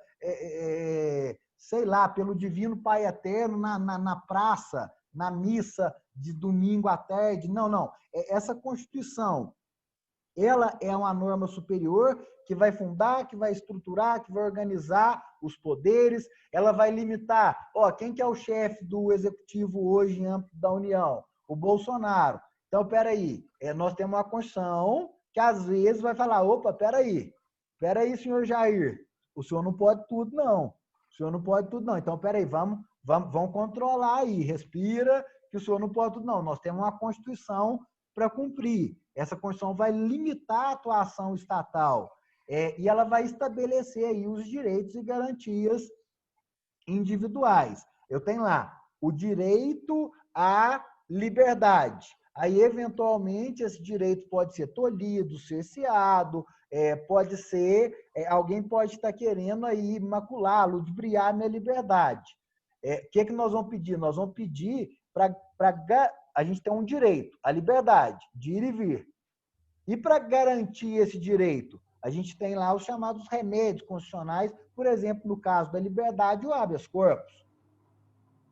sei lá, pelo Divino Pai Eterno na praça, na missa de domingo à tarde. Não. Essa Constituição, ela é uma norma superior que vai fundar, que vai estruturar, que vai organizar os poderes, ela vai limitar. Quem que é o chefe do executivo hoje em âmbito da União? O Bolsonaro. Então, peraí, nós temos uma Constituição que às vezes vai falar, peraí, senhor Jair, o senhor não pode tudo, não. O senhor não pode tudo, não. Então, peraí, vamos controlar aí, respira, que o senhor não pode tudo, não. Nós temos uma Constituição para cumprir. Essa Constituição vai limitar a atuação estatal e ela vai estabelecer aí os direitos e garantias individuais. Eu tenho lá o direito à liberdade. Aí, eventualmente, esse direito pode ser tolhido, cerceado, pode ser, alguém pode estar querendo aí macular, ludibriar a minha liberdade. O que nós vamos pedir? Nós vamos pedir para a gente tem um direito, a liberdade de ir e vir. E para garantir esse direito, a gente tem lá os chamados remédios constitucionais, por exemplo, no caso da liberdade, o habeas corpus.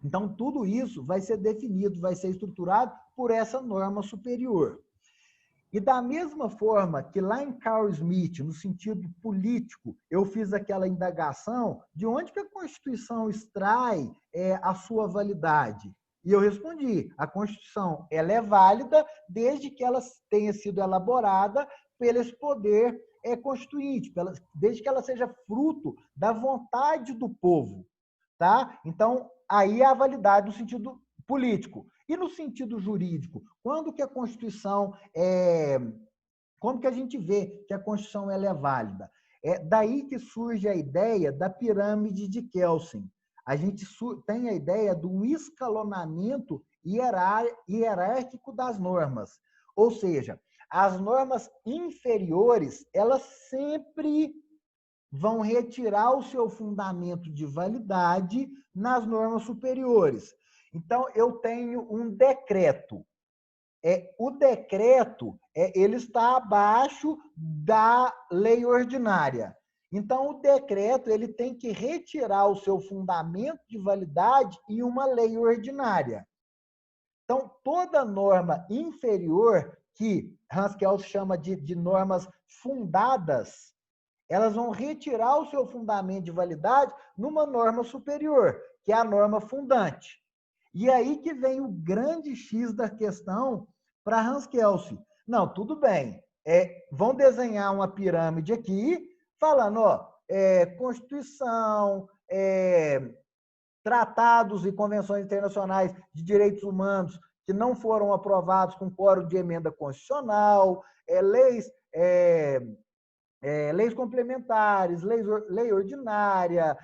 Então, tudo isso vai ser definido, vai ser estruturado por essa norma superior. E da mesma forma que lá em Carl Smith, no sentido político, eu fiz aquela indagação de onde que a Constituição extrai a sua validade. E eu respondi, a Constituição ela é válida desde que ela tenha sido elaborada pelo esse poder constituinte, desde que ela seja fruto da vontade do povo. Tá? Então, aí é a validade no sentido político. E no sentido jurídico, quando que a Constituição como que a gente vê que a Constituição ela é válida? É daí que surge a ideia da pirâmide de Kelsen. A gente tem a ideia do escalonamento hierárquico das normas. Ou seja, as normas inferiores, elas sempre vão retirar o seu fundamento de validade nas normas superiores. Então, eu tenho um decreto. O decreto ele está abaixo da lei ordinária. Então, o decreto ele tem que retirar o seu fundamento de validade em uma lei ordinária. Então, toda norma inferior, que Hans Kelsen chama de normas fundadas, elas vão retirar o seu fundamento de validade numa norma superior, que é a norma fundante. E aí que vem o grande X da questão para Hans Kelsen. Não, tudo bem. Vão desenhar uma pirâmide aqui, falando, Constituição, tratados e convenções internacionais de direitos humanos que não foram aprovados com quórum de emenda constitucional, leis complementares, lei ordinária,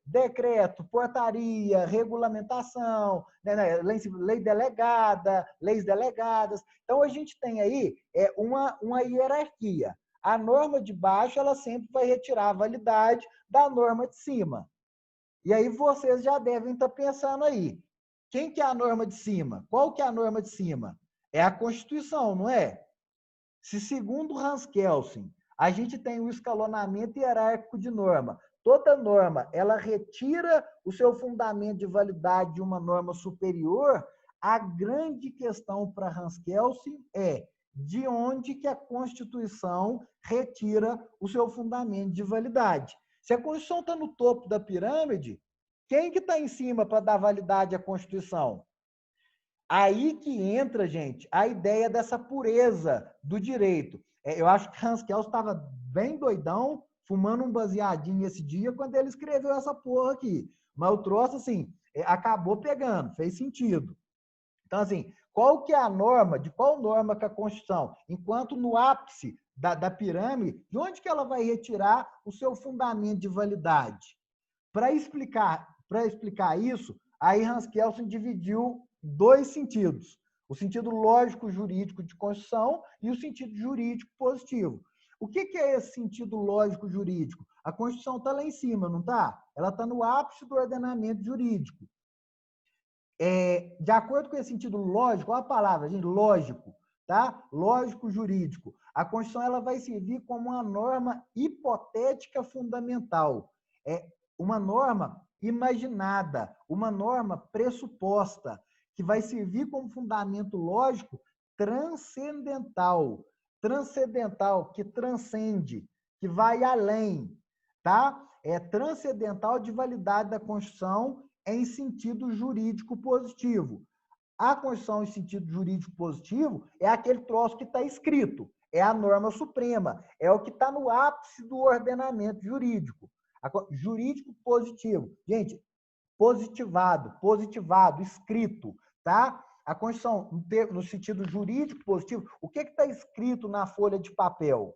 decreto, portaria, regulamentação, né, lei delegada, leis delegadas. Então, a gente tem aí uma hierarquia. A norma de baixo ela sempre vai retirar a validade da norma de cima. E aí vocês já devem estar pensando aí, quem que é a norma de cima? Qual que é a norma de cima? É a Constituição, não é? Se, segundo Hans Kelsen, a gente tem o escalonamento hierárquico de norma, toda norma ela retira o seu fundamento de validade de uma norma superior, a grande questão para Hans Kelsen é de onde que a Constituição retira o seu fundamento de validade. Se a Constituição está no topo da pirâmide, quem que está em cima para dar validade à Constituição? Aí que entra, gente, a ideia dessa pureza do direito. Eu acho que Hans Kelsen estava bem doidão, fumando um baseadinho esse dia, quando ele escreveu essa porra aqui. Mas o troço, assim, acabou pegando, fez sentido. Então, assim, qual que é a norma, de qual norma que a Constituição, enquanto no ápice da pirâmide, de onde que ela vai retirar o seu fundamento de validade? Para explicar isso, aí Hans Kelsen dividiu dois sentidos. O sentido lógico-jurídico de Constituição e o sentido jurídico positivo. O que é esse sentido lógico-jurídico? A Constituição está lá em cima, não está? Ela está no ápice do ordenamento jurídico. De acordo com esse sentido lógico, olha a palavra, gente, lógico, tá? Lógico-jurídico. A Constituição ela vai servir como uma norma hipotética fundamental. Uma norma imaginada, uma norma pressuposta, que vai servir como fundamento lógico transcendental, que transcende, que vai além, tá? É transcendental de validade da Constituição em sentido jurídico positivo. A Constituição em sentido jurídico positivo é aquele troço que está escrito, é a norma suprema, é o que está no ápice do ordenamento jurídico. Jurídico positivo. Gente, positivado, escrito, tá? A Constituição, no sentido jurídico positivo, o que está escrito na folha de papel?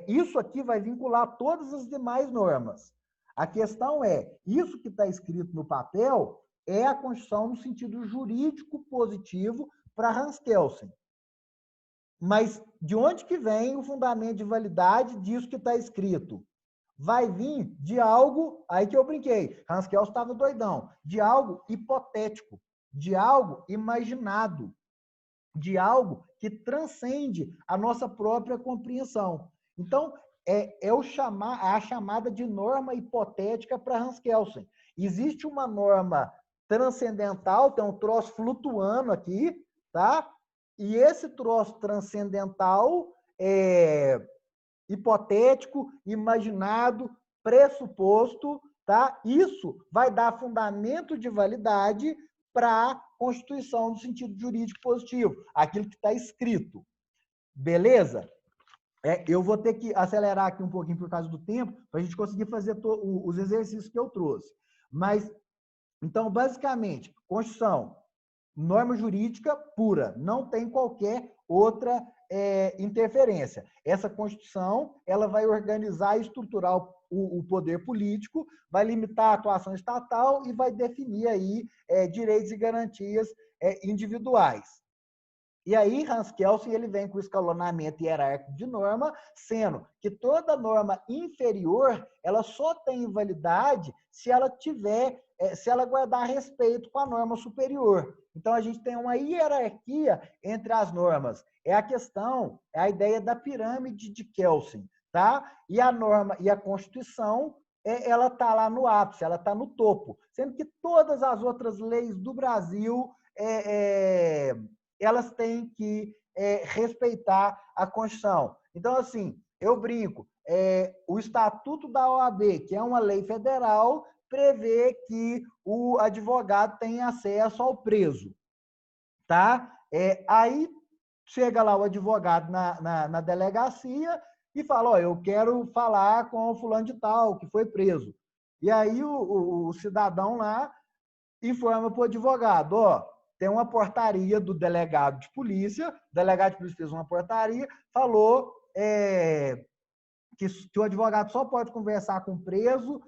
Isso aqui vai vincular todas as demais normas. A questão isso que está escrito no papel é a Constituição no sentido jurídico positivo para Hans Kelsen. Mas de onde que vem o fundamento de validade disso que está escrito? Vai vir de algo, aí que eu brinquei, Hans Kelsen estava doidão, de algo hipotético, de algo imaginado, de algo que transcende a nossa própria compreensão. Então, a chamada de norma hipotética para Hans Kelsen. Existe uma norma transcendental, tem um troço flutuando aqui, tá? E esse troço transcendental hipotético, imaginado, pressuposto, tá? Isso vai dar fundamento de validade para a Constituição no sentido jurídico positivo, aquilo que está escrito. Beleza? Eu vou ter que acelerar aqui um pouquinho por causa do tempo, para a gente conseguir fazer os exercícios que eu trouxe. Mas, então, basicamente, Constituição, norma jurídica pura, não tem qualquer outra interferência. Essa Constituição ela vai organizar e estruturar o poder político, vai limitar a atuação estatal e vai definir aí direitos e garantias individuais. E aí, Hans Kelsen ele vem com o escalonamento hierárquico de norma, sendo que toda norma inferior ela só tem validade se ela guardar respeito com a norma superior. Então, a gente tem uma hierarquia entre as normas. É a ideia da pirâmide de Kelsen, tá? E a norma e a Constituição, ela está lá no ápice, ela está no topo. Sendo que todas as outras leis do Brasil, elas têm que respeitar a Constituição. Então, assim, eu brinco, o Estatuto da OAB, que é uma lei federal, prevê que o advogado tem acesso ao preso, tá? Aí chega lá o advogado na delegacia e fala, ó, eu quero falar com o fulano de tal, que foi preso. E aí o cidadão lá informa para o advogado, ó, tem uma portaria do delegado de polícia, o delegado de polícia fez uma portaria, falou que o advogado só pode conversar com o preso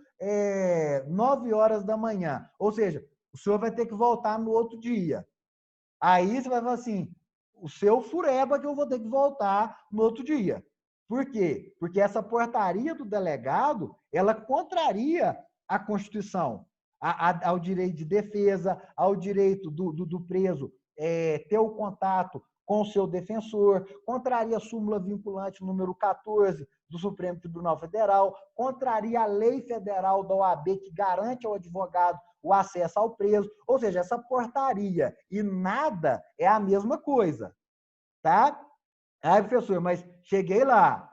9 horas da manhã. Ou seja, o senhor vai ter que voltar no outro dia. Aí você vai falar assim, o seu fureba que eu vou ter que voltar no outro dia. Por quê? Porque essa portaria do delegado, ela contraria a Constituição, ao direito de defesa, ao direito do preso ter o contato com o seu defensor, contraria a súmula vinculante número 14 do Supremo Tribunal Federal, contraria a lei federal da OAB que garante ao advogado o acesso ao preso, ou seja, essa portaria e nada é a mesma coisa, tá? Aí, professor, mas cheguei lá,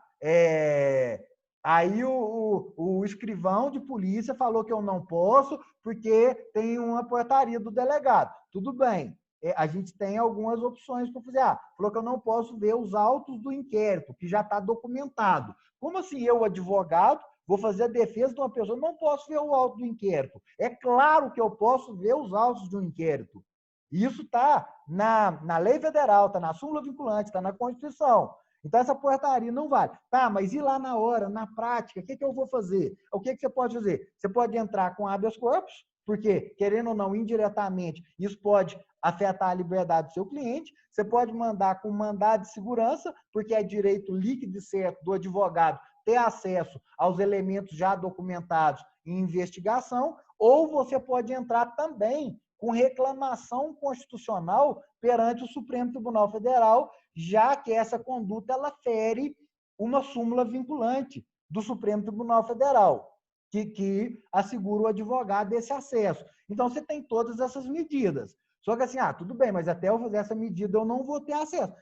aí o escrivão de polícia falou que eu não posso porque tem uma portaria do delegado. Tudo bem, a gente tem algumas opções para fazer. Falou que eu não posso ver os autos do inquérito, que já está documentado. Como assim eu, advogado, vou fazer a defesa de uma pessoa, não posso ver o auto do inquérito? É claro que eu posso ver os autos do inquérito. Isso está na lei federal, está na súmula vinculante, está na Constituição. Então, essa portaria não vale. Tá, mas e lá na hora, na prática, o que eu vou fazer? O que você pode fazer? Você pode entrar com habeas corpus, porque, querendo ou não, indiretamente, isso pode afetar a liberdade do seu cliente. Você pode mandar com mandado de segurança, porque é direito líquido e certo do advogado ter acesso aos elementos já documentados em investigação, ou você pode entrar também com reclamação constitucional perante o Supremo Tribunal Federal, já que essa conduta ela fere uma súmula vinculante do Supremo Tribunal Federal, que assegura o advogado esse acesso. Então, você tem todas essas medidas. Só que assim, tudo bem, mas até eu fazer essa medida eu não vou ter acesso.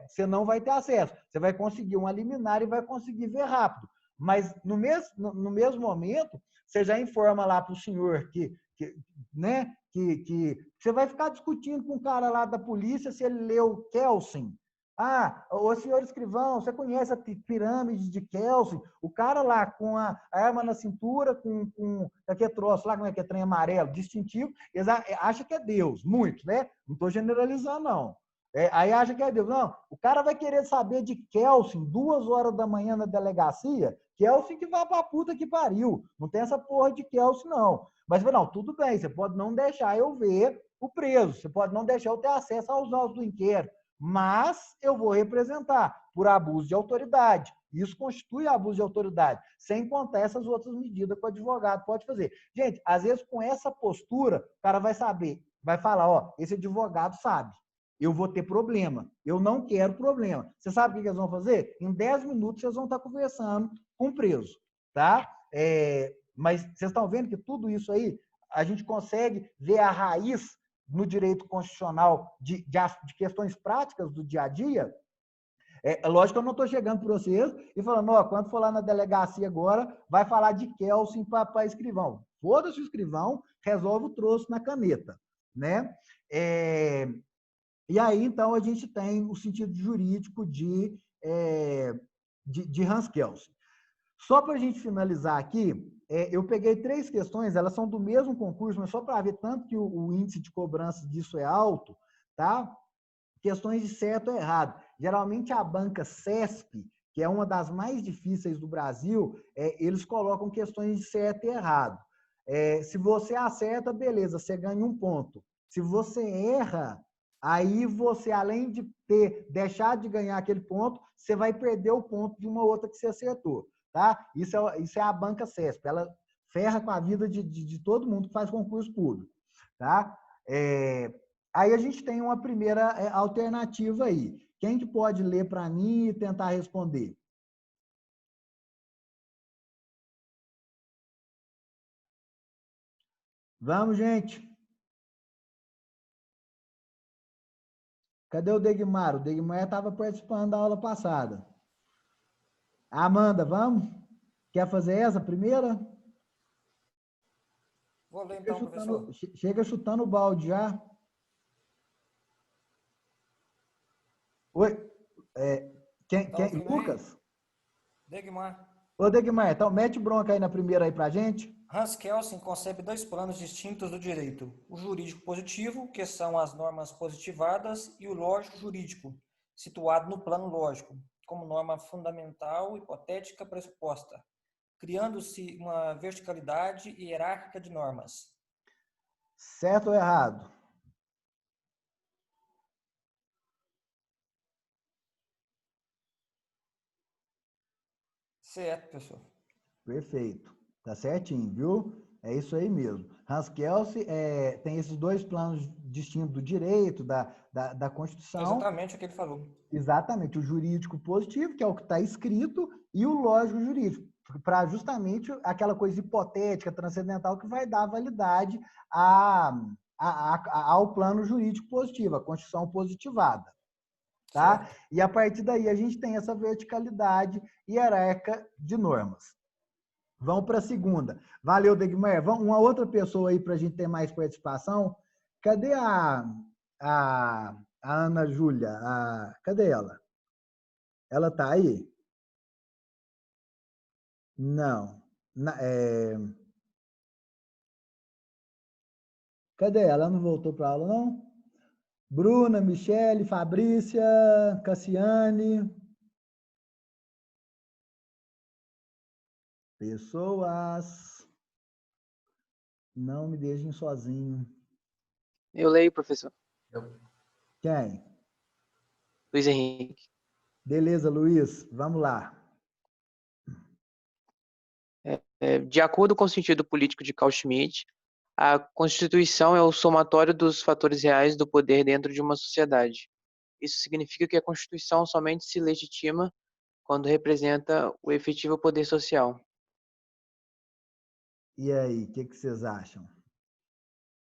Você não vai ter acesso. Você vai conseguir uma liminar e vai conseguir ver rápido. Mas no mesmo momento, você já informa lá para o senhor que você vai ficar discutindo com o cara lá da polícia se ele leu Kelsen. O senhor escrivão, você conhece a pirâmide de Kelsen? O cara lá com a arma na cintura, com aquele troço lá, como é que é, trem amarelo, distintivo, eles acham que é Deus, muito, né? Não estou generalizando, não. Aí acha que é Deus. Não, o cara vai querer saber de Kelsen 2 horas da manhã na delegacia, Kelsen que vai pra puta que pariu. Não tem essa porra de Kelsen, não. Mas, não, tudo bem, você pode não deixar eu ver o preso, você pode não deixar eu ter acesso aos autos do inquérito, mas eu vou representar por abuso de autoridade. Isso constitui abuso de autoridade, sem contar essas outras medidas que o advogado pode fazer. Gente, às vezes com essa postura, o cara vai saber, vai falar, esse advogado sabe, eu vou ter problema, eu não quero problema. Você sabe o que eles vão fazer? Em 10 minutos vocês vão estar conversando com o preso, tá? Mas vocês estão vendo que tudo isso aí, a gente consegue ver a raiz no direito constitucional de questões práticas do dia a dia. Lógico que eu não estou chegando para vocês e falando, quando for lá na delegacia agora, vai falar de Kelsen para escrivão. Foda-se o escrivão, resolve o troço na caneta, né? E aí, então, a gente tem o sentido jurídico de Hans Kelsen. Só para a gente finalizar aqui, eu peguei 3 questões, elas são do mesmo concurso, mas só para ver tanto que o índice de cobrança disso é alto, tá? Questões de certo ou errado. Geralmente a banca CESP, que é uma das mais difíceis do Brasil, eles colocam questões de certo e errado. Se você acerta, beleza, você ganha 1 ponto. Se você erra, aí você, além de deixar de ganhar aquele ponto, você vai perder o ponto de uma outra que você acertou. Tá? Isso é a banca CESP. Ela ferra com a vida de todo mundo que faz concurso público. Tá? Aí a gente tem uma primeira alternativa aí. Quem que pode ler para mim e tentar responder? Vamos, gente. Cadê o Degmar? O Degmar estava participando da aula passada. Amanda, vamos? Quer fazer essa primeira? Vou ler então, professor. Chega chutando o balde já. Oi? Tá Lucas? Degmar. Ô, Degmar, então mete bronca aí na primeira aí pra gente. Hans Kelsen concebe dois planos distintos do direito: o jurídico positivo, que são as normas positivadas, e o lógico jurídico, situado no plano lógico, como norma fundamental, hipotética, pressuposta, criando-se uma verticalidade hierárquica de normas. Certo ou errado? Certo, professor. Perfeito. Tá certinho, viu? É isso aí mesmo. Hans Kelsen tem esses dois planos distintos do direito, da Constituição. Exatamente o que ele falou. Exatamente. O jurídico positivo, que é o que está escrito, e o lógico jurídico, para justamente aquela coisa hipotética, transcendental, que vai dar validade ao plano jurídico positivo, a Constituição positivada. Tá? Certo. E a partir daí a gente tem essa verticalidade hierárquica de normas. Vamos para a segunda. Valeu, Degmar. Uma outra pessoa aí para a gente ter mais participação. Cadê a Ana Júlia? Cadê ela? Ela está aí? Não. Cadê ela? Ela não voltou para a aula, não? Bruna, Michele, Fabrícia, Cassiane. Pessoas, não me deixem sozinho. Eu leio, professor. Quem? Luiz Henrique. Beleza, Luiz. Vamos lá. De acordo com o sentido político de Carl Schmitt, a Constituição é o somatório dos fatores reais do poder dentro de uma sociedade. Isso significa que a Constituição somente se legitima quando representa o efetivo poder social. E aí, o que vocês acham?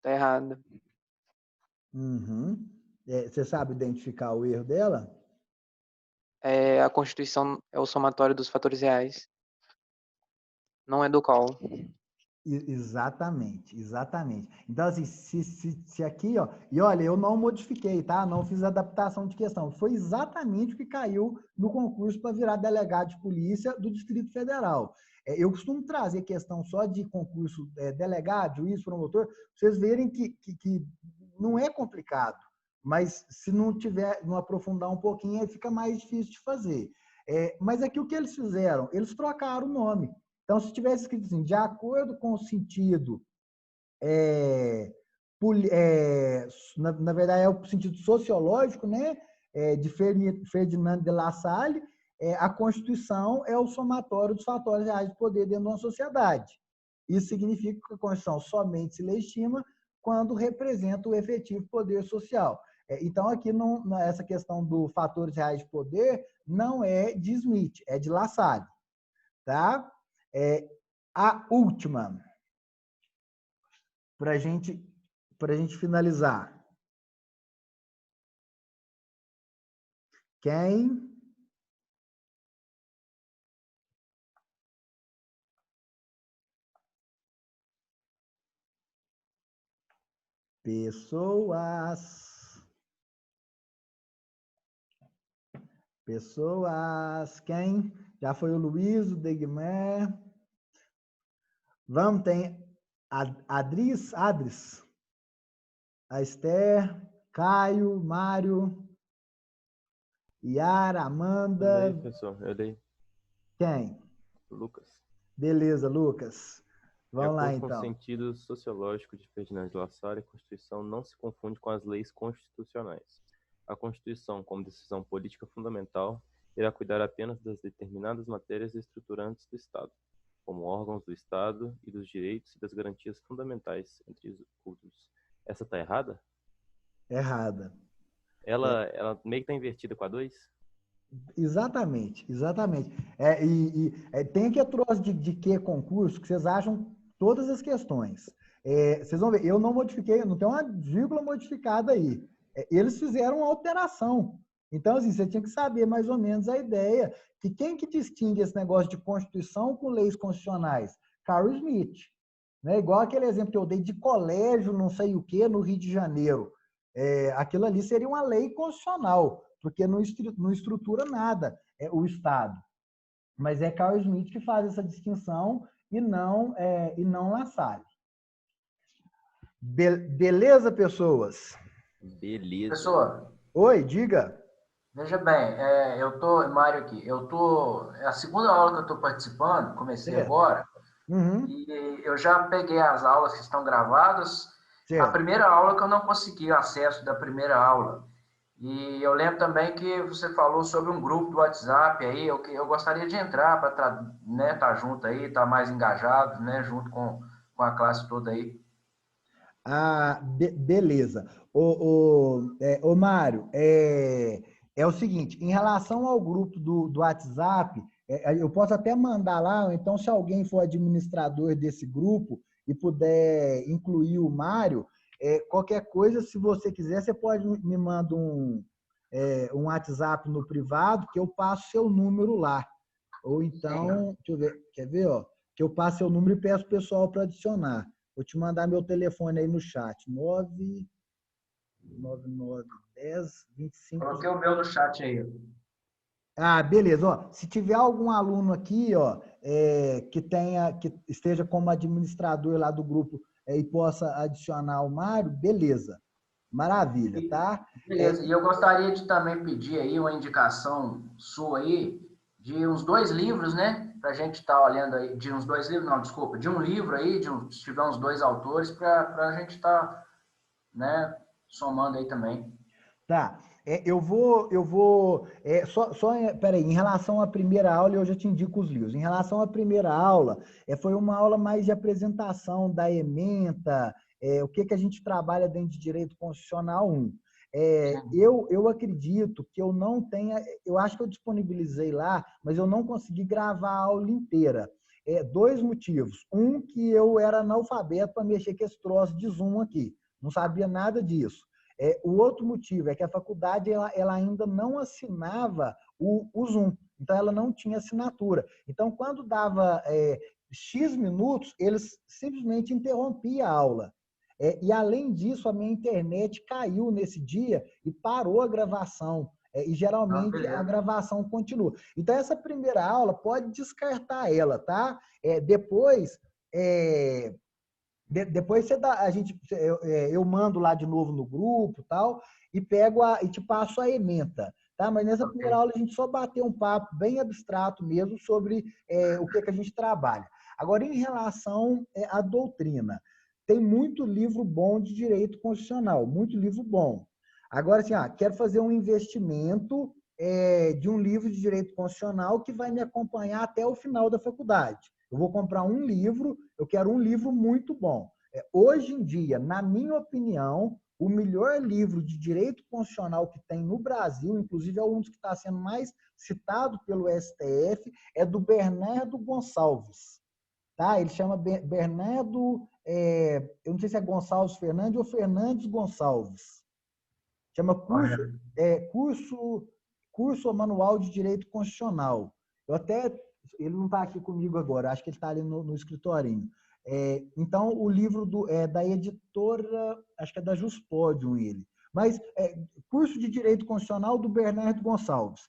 Tá errado. Uhum. Você sabe identificar o erro dela? A Constituição é o somatório dos fatores reais. Não é do qual. Exatamente, exatamente. Então, assim, se aqui, ó, e olha, eu não modifiquei, tá? Não fiz adaptação de questão. Foi exatamente o que caiu no concurso para virar delegado de polícia do Distrito Federal. Eu costumo trazer questão só de concurso delegado, juiz, promotor, pra vocês verem que não é complicado, mas se não aprofundar um pouquinho, aí fica mais difícil de fazer. Mas aqui o que eles fizeram? Eles trocaram o nome. Então, se tivesse escrito assim, de acordo com o sentido, na verdade é o sentido sociológico, né, de Ferdinand de La Salle, a Constituição é o somatório dos fatores reais de poder dentro de uma sociedade. Isso significa que a Constituição somente se legitima quando representa o efetivo poder social. Então, aqui, essa questão do fatores reais de poder não é de Smith, é de La Salle. Tá? A última, para a gente finalizar. Quem? Pessoas. Quem? Já foi o Luiz, o Degmar. Vamos, tem Adris, a Esther, Caio, Mário, Yara, Amanda. Eu leio, professor, eu leio. Quem? Lucas. Beleza, Lucas. Vamos lá, então. De acordo com o sentido sociológico de Ferdinand de La Salle, a Constituição não se confunde com as leis constitucionais. A Constituição, como decisão política fundamental, irá cuidar apenas das determinadas matérias estruturantes do Estado, como órgãos do Estado e dos direitos e das garantias fundamentais, entre outros. Essa está errada? Errada. Ela meio que está invertida com a 2? Exatamente. Tem aqui a troço de que concurso que vocês acham todas as questões. Vocês vão ver, eu não modifiquei, não tem uma vírgula modificada aí. Eles fizeram uma alteração. Então, assim, você tinha que saber mais ou menos a ideia que quem que distingue esse negócio de Constituição com leis constitucionais? Carl Smith. Né? Igual aquele exemplo que eu dei de colégio, não sei o quê, no Rio de Janeiro. Aquilo ali seria uma lei constitucional, porque não estrutura nada o Estado. Mas é Carl Schmitt que faz essa distinção e não La Salle. Beleza, pessoas? Beleza. Professor, Oi, diga. veja bem, Mário aqui, é a segunda aula que eu estou participando, comecei Certo. agora, Uhum, e eu já peguei as aulas que estão gravadas. A certo. primeira aula que eu não consegui acesso da primeira aula. E eu lembro também que você falou sobre um grupo do WhatsApp aí, eu gostaria de entrar para tá junto aí, estar mais engajado, né, junto com a classe toda aí. Beleza. Ô Mário, é o seguinte, em relação ao grupo do WhatsApp, eu posso até mandar lá, ou então se alguém for administrador desse grupo e puder incluir o Mário, qualquer coisa, se você quiser, você pode me mandar um WhatsApp no privado, que eu passo seu número lá. Ou então, deixa eu ver, quer ver, ó? Que eu passo seu número e peço o pessoal para adicionar. Vou te mandar meu telefone aí no chat. 99910-25. Coloquei o meu no chat aí. Beleza. Ó, se tiver algum aluno aqui, ó, que esteja como administrador lá do grupo e possa adicionar o Mário, beleza. Maravilha, tá? Beleza. E eu gostaria de também pedir aí uma indicação sua aí de uns 2 livros, né? Para a gente estar olhando aí, de uns 2 livros, não, desculpa, de um livro aí, se tiver uns 2 autores, para a gente estar, né, somando aí também. Tá. Peraí, em relação à primeira aula, eu já te indico os livros. Em relação à primeira aula, foi uma aula mais de apresentação da ementa, o que a gente trabalha dentro de Direito Constitucional 1. Eu acredito que eu não tenha, eu acho que eu disponibilizei lá, mas eu não consegui gravar a aula inteira. 2 motivos. Um, que eu era analfabeto para mexer com esse troço de Zoom aqui. Não sabia nada disso. O outro motivo é que a faculdade ela ainda não assinava o Zoom, então ela não tinha assinatura. Então, quando dava X minutos, eles simplesmente interrompiam a aula. E, além disso, a minha internet caiu nesse dia e parou a gravação. E, geralmente, a gravação continua. Então, essa primeira aula, pode descartar ela, tá? Depois... Depois você dá, eu mando lá de novo no grupo tal, e e te passo a ementa. Tá? Mas nessa primeira aula a gente só bateu um papo bem abstrato mesmo sobre o que a gente trabalha. Agora, em relação à doutrina, tem muito livro bom de direito constitucional, muito livro bom. Agora, assim, quero fazer um investimento de um livro de direito constitucional que vai me acompanhar até o final da faculdade. Eu vou comprar um livro, eu quero um livro muito bom. Hoje em dia, na minha opinião, o melhor livro de direito constitucional que tem no Brasil, inclusive é um dos que está sendo mais citado pelo STF, é do Bernardo Gonçalves. Tá? Ele chama Bernardo, eu não sei se é Gonçalves Fernandes ou Fernandes Gonçalves. Chama curso Manual de Direito Constitucional. Ele não está aqui comigo agora, acho que ele está ali no escritorinho. Então, o livro da editora, acho que é da Juspodium ele. Mas, curso de Direito Constitucional do Bernardo Gonçalves.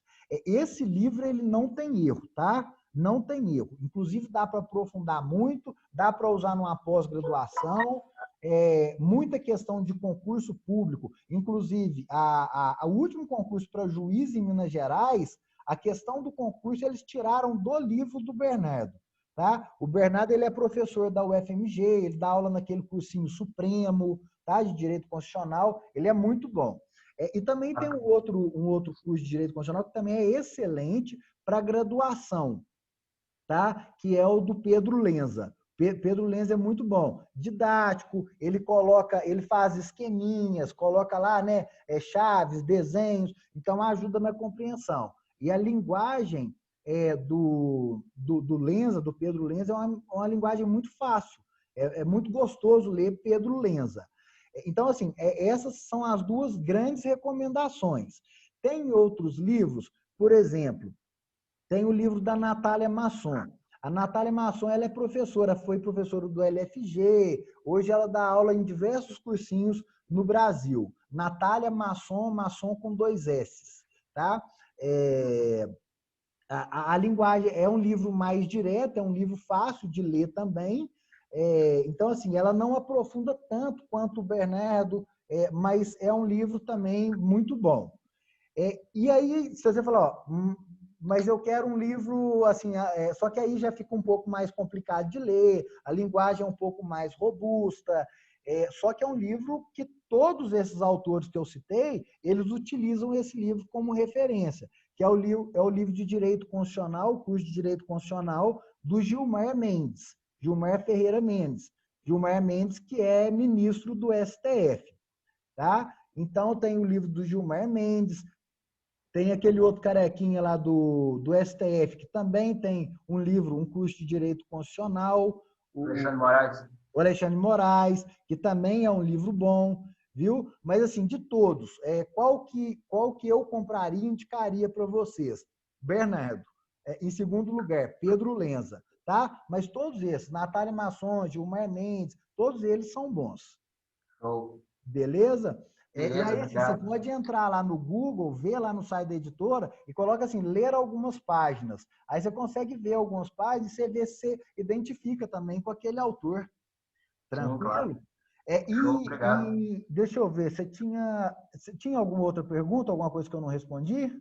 Esse livro, ele não tem erro, tá? Não tem erro. Inclusive, dá para aprofundar muito, dá para usar numa pós-graduação, muita questão de concurso público. Inclusive, o último concurso para juiz em Minas Gerais, a questão do concurso eles tiraram do livro do Bernardo. Tá? O Bernardo ele é professor da UFMG, ele dá aula naquele cursinho supremo, tá? De Direito Constitucional, ele é muito bom. E também tem um outro curso de Direito Constitucional que também é excelente para graduação, tá? Que é o do Pedro Lenza. Pedro Lenza é muito bom, didático, ele faz esqueminhas, coloca lá, né, chaves, desenhos, então ajuda na compreensão. E a linguagem do Lenza, do Pedro Lenza, é uma linguagem muito fácil, é muito gostoso ler Pedro Lenza. Então, assim, essas são as 2 grandes recomendações. Tem outros livros, por exemplo, tem o livro da Natália Masson. A Natália Masson, ela é professora, foi professora do LFG, hoje ela dá aula em diversos cursinhos no Brasil. Natália Masson, Masson com 2 S, tá? A linguagem é um livro mais direto, é um livro fácil de ler também. Então, assim, ela não aprofunda tanto quanto o Bernardo, mas é um livro também muito bom. E aí, se você falar, ó, mas eu quero um livro, assim, só que aí já fica um pouco mais complicado de ler, a linguagem é um pouco mais robusta, só que é um livro que todos esses autores que eu citei, eles utilizam esse livro como referência, que é o livro de Direito Constitucional, o curso de Direito Constitucional, do Gilmar Mendes, Gilmar Ferreira Mendes. Gilmar Mendes, que é ministro do STF. Tá? Então, tem o livro do Gilmar Mendes, tem aquele outro carequinha lá do STF, que também tem um livro, um curso de Direito Constitucional. Alexandre Moraes. O Alexandre Moraes, que também é um livro bom, viu? Mas, assim, de todos, qual que eu compraria e indicaria para vocês? Bernardo. Em segundo lugar, Pedro Lenza, tá? Mas todos esses, Natália Masson, Gilmar Mendes, todos eles são bons. Show. Beleza? E Beleza, aí, assim, você pode entrar lá no Google, ver lá no site da editora e coloca assim, ler algumas páginas. Aí você consegue ver algumas páginas e você vê se você identifica também com aquele autor. Tranquilo? Sim, claro. Show, obrigado. deixa eu ver, você tinha alguma outra pergunta, alguma coisa que eu não respondi?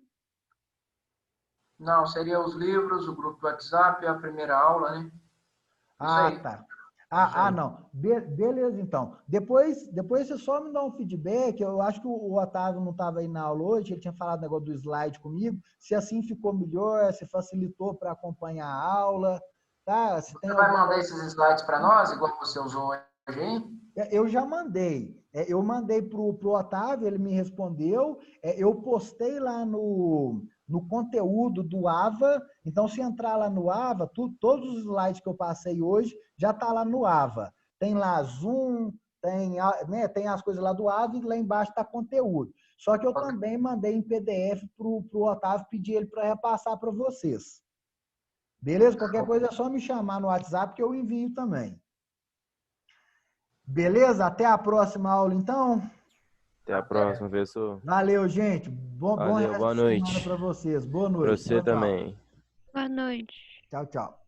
Não, seria os livros, o grupo do WhatsApp, a primeira aula, né? Isso aí. Tá. Isso aí. Não. Beleza, então. Depois você só me dá um feedback. Eu acho que o Otávio não estava aí na aula hoje, ele tinha falado negócio do slide comigo. Se assim ficou melhor, se facilitou para acompanhar a aula. Tá? Se Você vai mandar esses slides para nós, igual você usou hoje, hein? Eu já mandei. Eu mandei para o Otávio, ele me respondeu. Eu postei lá no conteúdo do AVA. Então, se entrar lá no AVA, todos os slides que eu passei hoje já está lá no AVA. Tem lá Zoom, tem as coisas lá do AVA e lá embaixo está conteúdo. Só que eu também mandei em PDF para o Otávio, pedir ele para repassar para vocês. Beleza? Qualquer coisa é só me chamar no WhatsApp que eu envio também. Beleza? Até a próxima aula, então. Até a próxima, professor. Valeu, gente. Bom Valeu, resto boa de semana noite. para vocês. Boa Para noite. você também. Boa noite. Tchau, tchau.